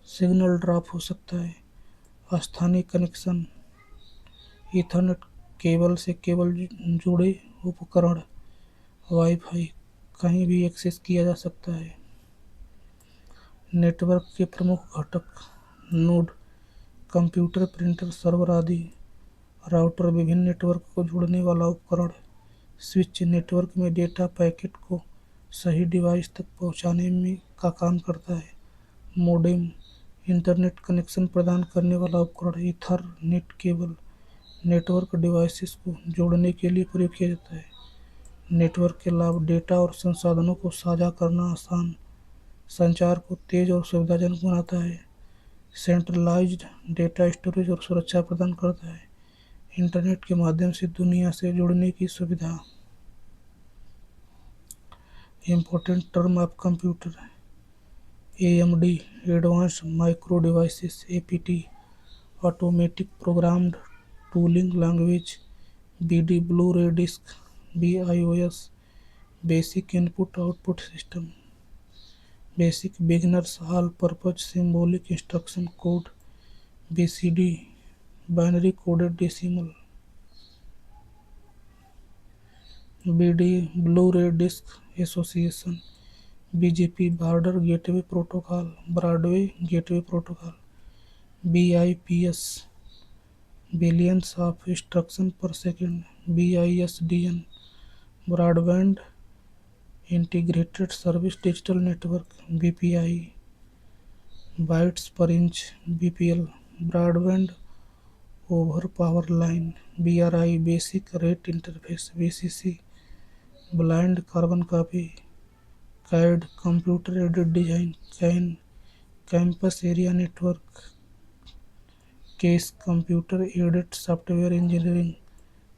सिग्नल ड्रॉप हो सकता है। स्थानीय कनेक्शन ईथरनेट केबल से केवल जुड़े उपकरण, वाईफाई कहीं भी एक्सेस किया जा सकता है। नेटवर्क के प्रमुख घटक नोड, कंप्यूटर, प्रिंटर, सर्वर आदि। राउटर विभिन्न नेटवर्क को जोड़ने वाला उपकरण। स्विच नेटवर्क में डेटा पैकेट को सही डिवाइस तक पहुंचाने में का काम करता है। मोडेम इंटरनेट कनेक्शन प्रदान करने वाला उपकरण। ईथरनेट केबल नेटवर्क डिवाइसेस को जोड़ने के लिए प्रयोग किया जाता है। नेटवर्क के लाभ डेटा और संसाधनों को साझा करना आसान, संचार को तेज और सुविधाजनक बनाता है। सेंट्रलाइज्ड डेटा स्टोरेज और सुरक्षा प्रदान करता है। इंटरनेट के माध्यम से दुनिया से जुड़ने की सुविधा। Important term of computer: AMD Advanced Micro Devices APT, Automatic Programmed Tooling Language, BD Blu-ray Disc, BIOS, Basic Input Output System, Basic Beginners All Purpose Symbolic Instruction Code, BCD, Binary Coded Decimal, BD Blu-ray Disc Association, BGP Border Gateway Protocol, Broadway Gateway Protocol, BIPS, Billions of Instructions per Second, BISDN, Broadband Integrated Service Digital Network, BPI, Bytes per Inch, BPL, Broadband Over Power Line, BRI, Basic Rate Interface, BCC, Blind Carbon Copy, CAD, Computer Aided Design, CAN, Campus Area Network, CASE, Computer Aided Software Engineering,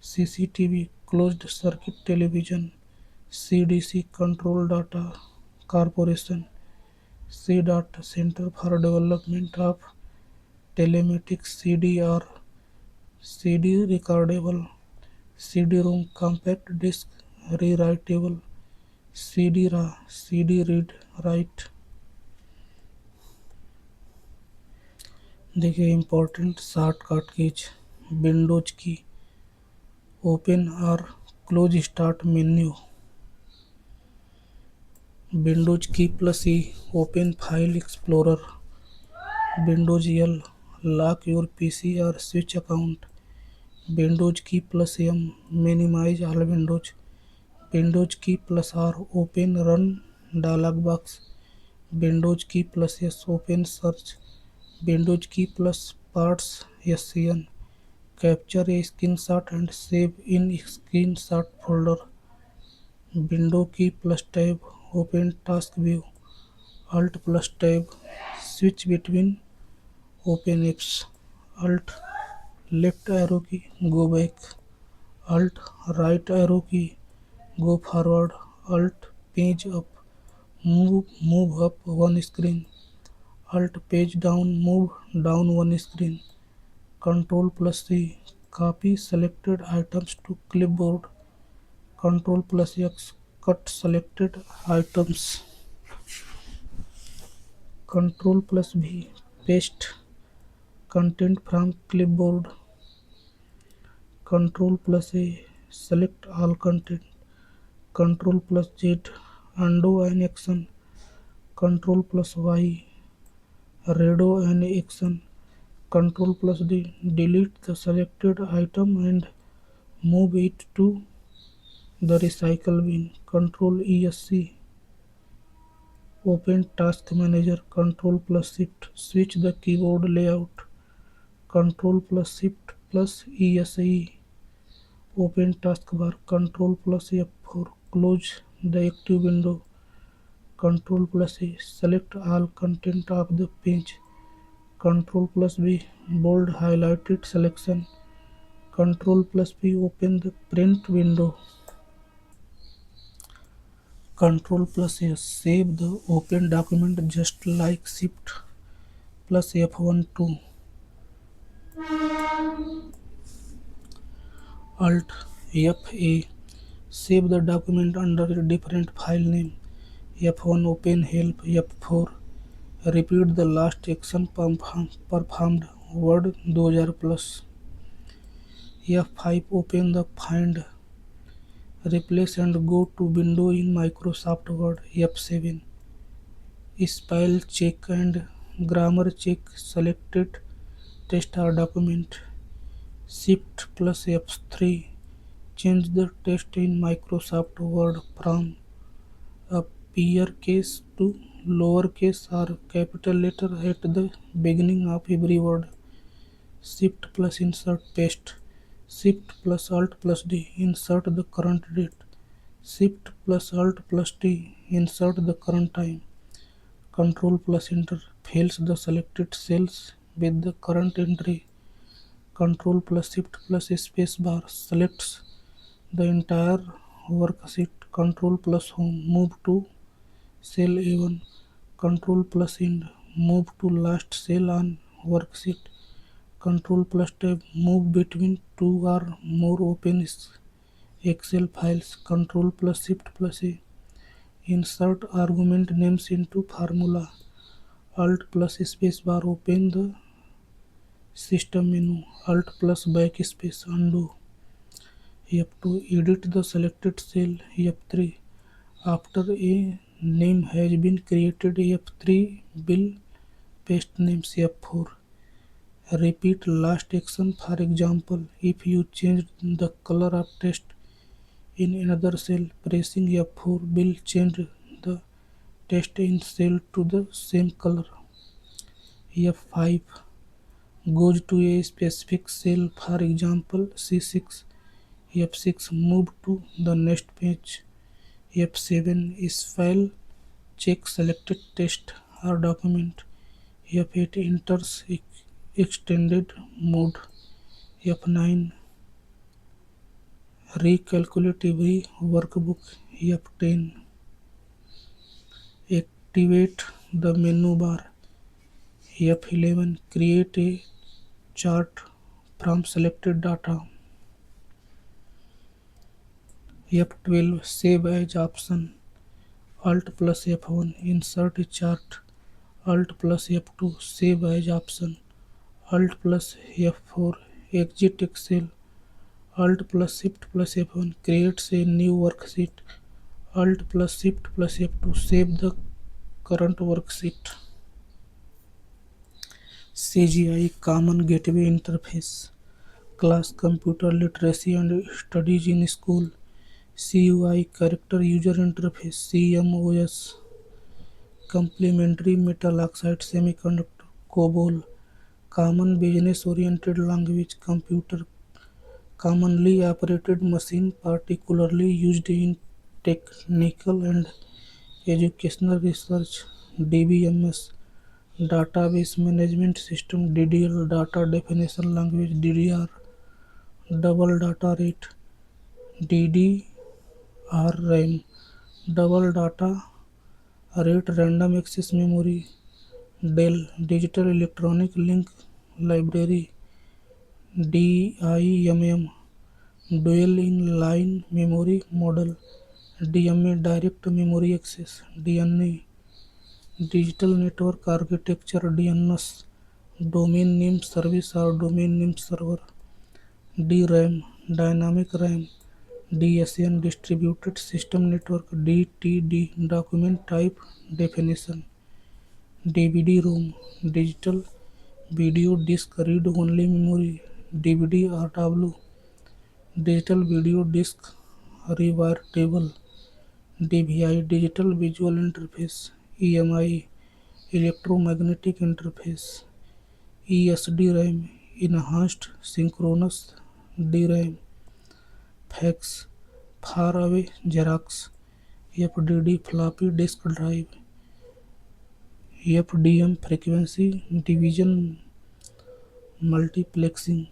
CCTV, Closed Circuit Television, CDC, Control Data Corporation, CDOT, Center for Development of Telematics, CDR, CD Recordable, CD-ROM, Compact Disc Rewritable, CD-RA, CD Read Write. देखिए important shortcut keys: Windows key open और close start menu, Windows key plus E open file explorer, Windows L lock your PC और switch account, Windows key plus M minimise all windows, Windows key plus R open run dialog box, Windows key plus S open search, Windows key plus parts SCN, capture a screenshot and save in screenshot folder, window key plus tab open task view, alt plus tab switch between open apps, alt left arrow key go back, alt right arrow key go forward, alt page up move up one screen, alt page down move down one screen, control plus C copy selected items to clipboard, control plus X cut selected items, control plus V paste content from clipboard, control plus A select all content, control plus Z undo an action, control plus y redo an action, control plus d delete the selected item and move it to the recycle bin, control esc open task manager, control plus shift switch the keyboard layout, control plus shift plus ese open taskbar, control plus f4 close the active window, control plus A select all content of the page, control plus B bold highlighted selection, control plus B open the print window, control plus A save the open document just like shift plus F1 to alt F8 save the document under a different file name, F1 open help, F4 repeat the last action performed word 2000 plus, F5 open the find replace and go to window in Microsoft Word, F7 spell check and grammar check selected text or document, Shift plus F3 change the text in Microsoft Word from uppercase to lowercase or capital letter at the beginning of every word, Shift plus insert paste, Shift plus Alt plus D insert the current date, Shift plus Alt plus T insert the current time, Control plus Enter fills the selected cells with the current entry, Control plus Shift plus space bar selects the entire worksheet, Control plus home, move to cell A1. Control plus end, move to last cell on worksheet. Control plus tab, move between two or more open Excel files. Control plus shift plus A, insert argument names into formula. Alt plus space bar, open the system menu. Alt plus backspace, undo. F2, edit the selected cell. F3, after a name has been created. F3, will paste names. F4, repeat last action. For example, if you change the color of text in another cell, pressing F4 will change the text in cell to the same color. F5, goes to a specific cell, for example C6. F6, move to the next page. F7, is file check selected text or document. F8, enters extended mode. F9, recalculate every workbook. F10, activate the menu bar. F11, create a chart from selected data. F12, save as option. Alt plus F1, insert a chart. Alt plus F2, save as option. Alt plus F4, exit Excel. Alt plus Shift plus F1, creates a new worksheet. Alt plus Shift plus F2, save the current worksheet. CGI, Common Gateway Interface. Class Computer Literacy and Studies in School. CUI, Character User Interface. CMOS, Complementary Metal Oxide Semiconductor. COBOL, Common Business Oriented Language. Computer, commonly operated machine, particularly used in technical and educational research. DBMS, Database Management System. DDL, Data Definition Language. DDR, Double Data Rate. DDR RAM, Double Data Rate Random Access Memory. DEL, Digital Electronic Link Library. DIMM, Dual Inline Memory Model. DMA, Direct Memory Access. DNA, Digital Network Architecture. DNS, Domain Name Service or Domain Name Server. DRAM, Dynamic RAM. DSN, Distributed System Network. DTD, Document Type Definition. DVD-ROM, Digital Video Disc Read Only Memory. DVD-RW, Digital Video Disc Rewritable. DVI, Digital Visual Interface. EMI, Electromagnetic Interface. ESDRAM, Enhanced Synchronous DRAM. Fax, Far Away Xerox. FDD, Floppy Disk Drive. FDM, Frequency Division Multiplexing.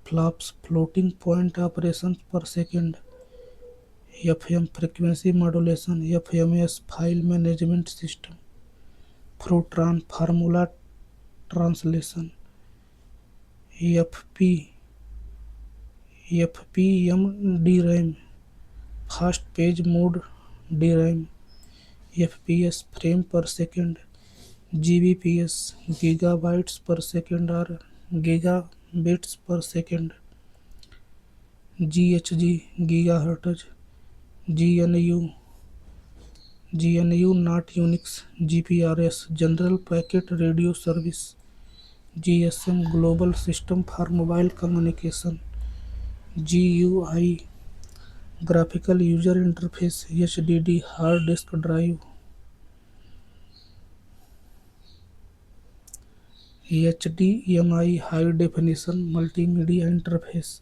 FLOPS, Floating Point Operations per Second. FM, Frequency Modulation. FMS, File Management System. Fortran, Formula Translation. FPM DRAM, Fast Page Mode DRAM. FPS, Frame per Second. GBps, Gigabytes per Second or Gigabits per Second. GHz, Gigahertz. GNU Not Unix. GPRS, General Packet Radio Service. GSM, Global System for Mobile Communication. GUI, Graphical User Interface. HDD, Hard Disk Drive. HDMI, High Definition Multimedia Interface.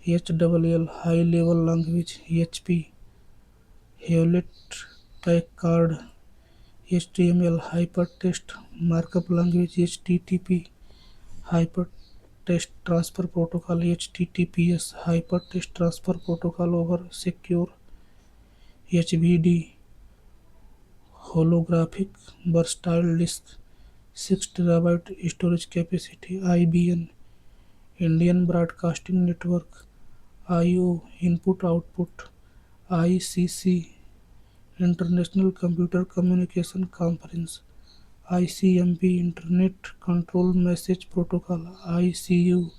HLL, High Level Language. HP, Hewlett-Packard. HTML, Hypertext Markup Language. HTTP, Hypertext Transfer Protocol. HTTPS, Hypertext Transfer Protocol over Secure HVD holographic versatile disk, 6 terabyte storage capacity. IBN Indian Broadcasting Network, IO Input Output, ICC International Computer Communication Conference, ICMP Internet Control Message Protocol, ICU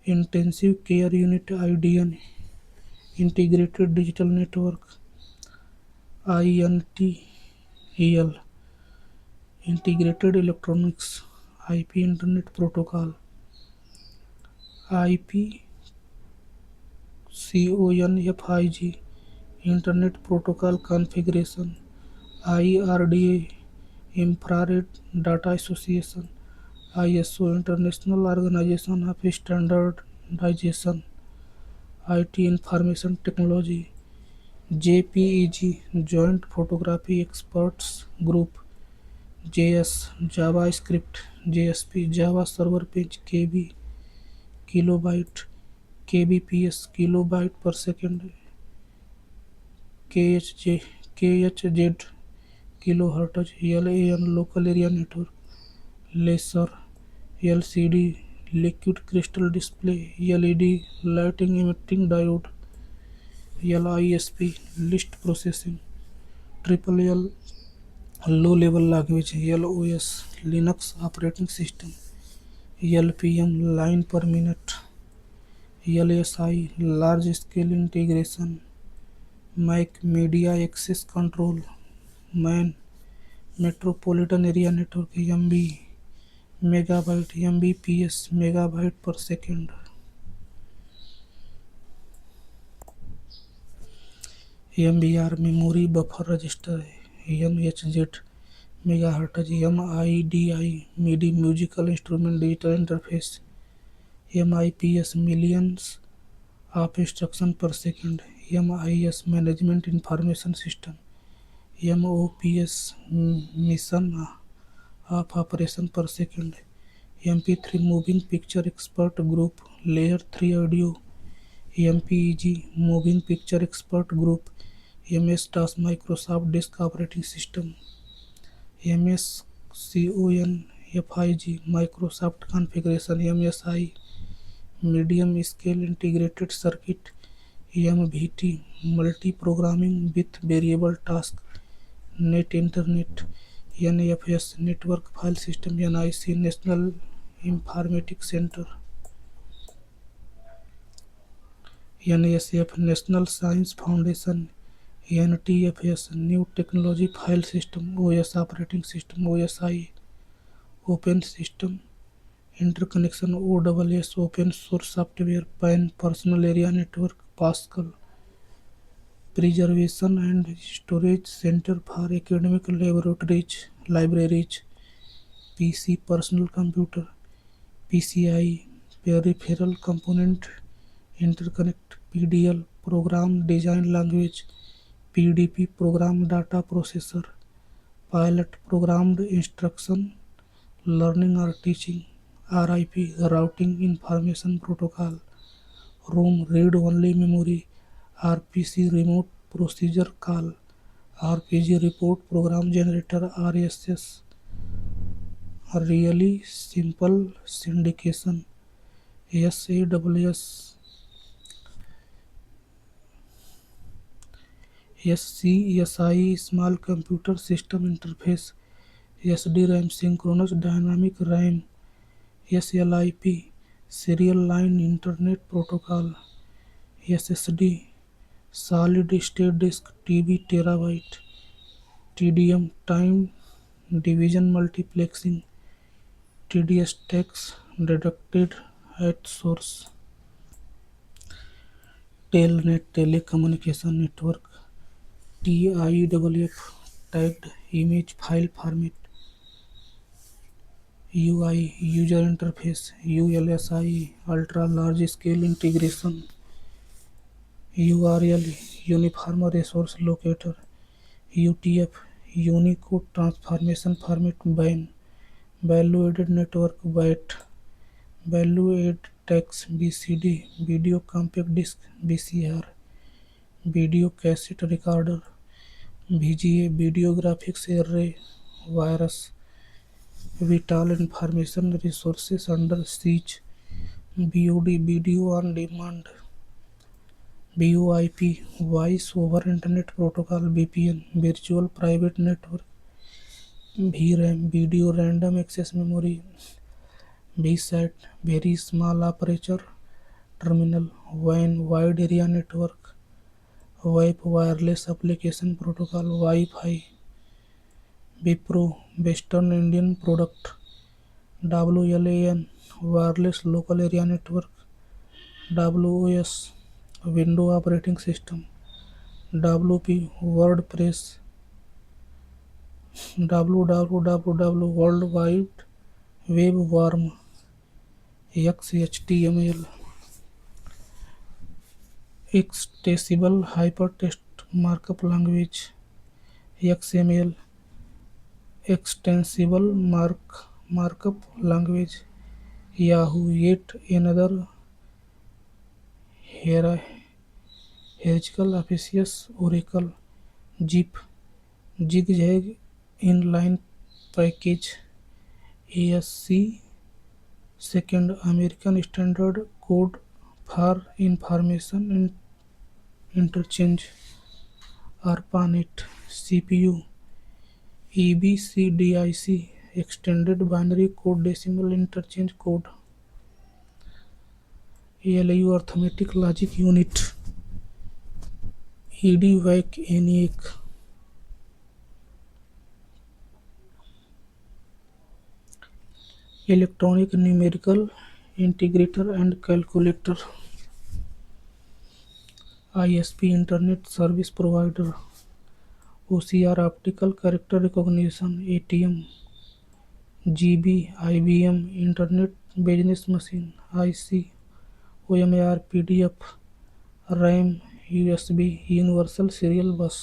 Intensive Care Unit, IDN Integrated Digital Network, INTEL Integrated Electronics, IP Internet Protocol, IPCONFIG Internet Protocol Configuration, IRDA Infrared Data Association, ISO International Organization of Standardization, IT Information Technology, JPEG Joint Photography Experts Group, JS JavaScript, JSP Java Server Page KB kilobyte, kbps kilobyte per second, KHZ kilohertz, LAN local area network, laser, LCD liquid crystal display, LED lighting emitting diode, LISP list processing, triple L low level language, LOS Linux operating system, LPM line per minute, LSI large scale integration, Mac media access control, MAN metropolitan area network, MB megabyte, Mbps megabyte per second, MBR memory buffer register, MHZ megahertz, MIDI MIDI musical instrument digital interface, MIPS millions of instruction per second, MIS management information system, MOPS mission of operation per second, MP3 moving picture expert group, layer 3 audio, MPEG moving picture expert group, MS DOS Microsoft Disk Operating System, MSCONFIG Microsoft Configuration, MSI Medium Scale Integrated Circuit, MVT Multi-Programming with Variable Task, Net Internet, NFS Network File System, NIC National Informatics Center, NSF National Science Foundation, NTFS New Technology File System, OS Operating System, OSI, Open System Interconnection, OSS Open Source Software, PAN Personal Area Network, Pascal, Preservation and Storage Center for Academic Laboratories, Libraries, PC Personal Computer, PCI Peripheral Component Interconnect, PDL Program Design Language, PDP Program Data Processor, Pilot Programmed Instruction Learning or Teaching, RIP Routing Information Protocol, ROM Read Only Memory, RPC Remote Procedure Call, RPG Report Program Generator, RSS Really Simple Syndication, SAWS SCSI Small Computer System Interface, SDRAM Synchronous Dynamic RAM, SLIP Serial Line Internet Protocol, SSD Solid State Disk TB Terabyte, TDM Time Division Multiplexing, TDS Text Deducted at Source, Telnet Telecommunication Network, TIWF Tagged Image File Format, UI User Interface, ULSI Ultra Large Scale Integration, URL Uniform Resource Locator, UTF Unicode Transformation Format, BAN Value Added Network, VAT Value Added Tax, BCD Video Compact Disc, VCR video cassette recorder, VGA video graphics array, virus, vital information resources under siege, VOD video on demand, VoIP voice over internet protocol, VPN virtual private network, VRAM video random access memory, VSAT very small aperture terminal, WAN wide area network, WAP wireless application protocol, wifi, Wipro western Indian product, WLAN wireless local area network, WOS window operating system, WP WordPress, www world wide web worm, XHTML extensible hypertext markup language, XML extensible markup language, Yahoo yet another hierarchical officious, Oracle, zip zigzag inline package, ASC second American standard code for information interchange, ARPANET, CPU EBCDIC extended binary code decimal interchange code, ALU arithmetic logic unit, EDVAC ENIAC, electronic numerical integrator and calculator, ISP internet service provider, OCR optical character recognition, ATM, GB IBM internet business machine, IC OMR PDF, RAM USB universal serial बस।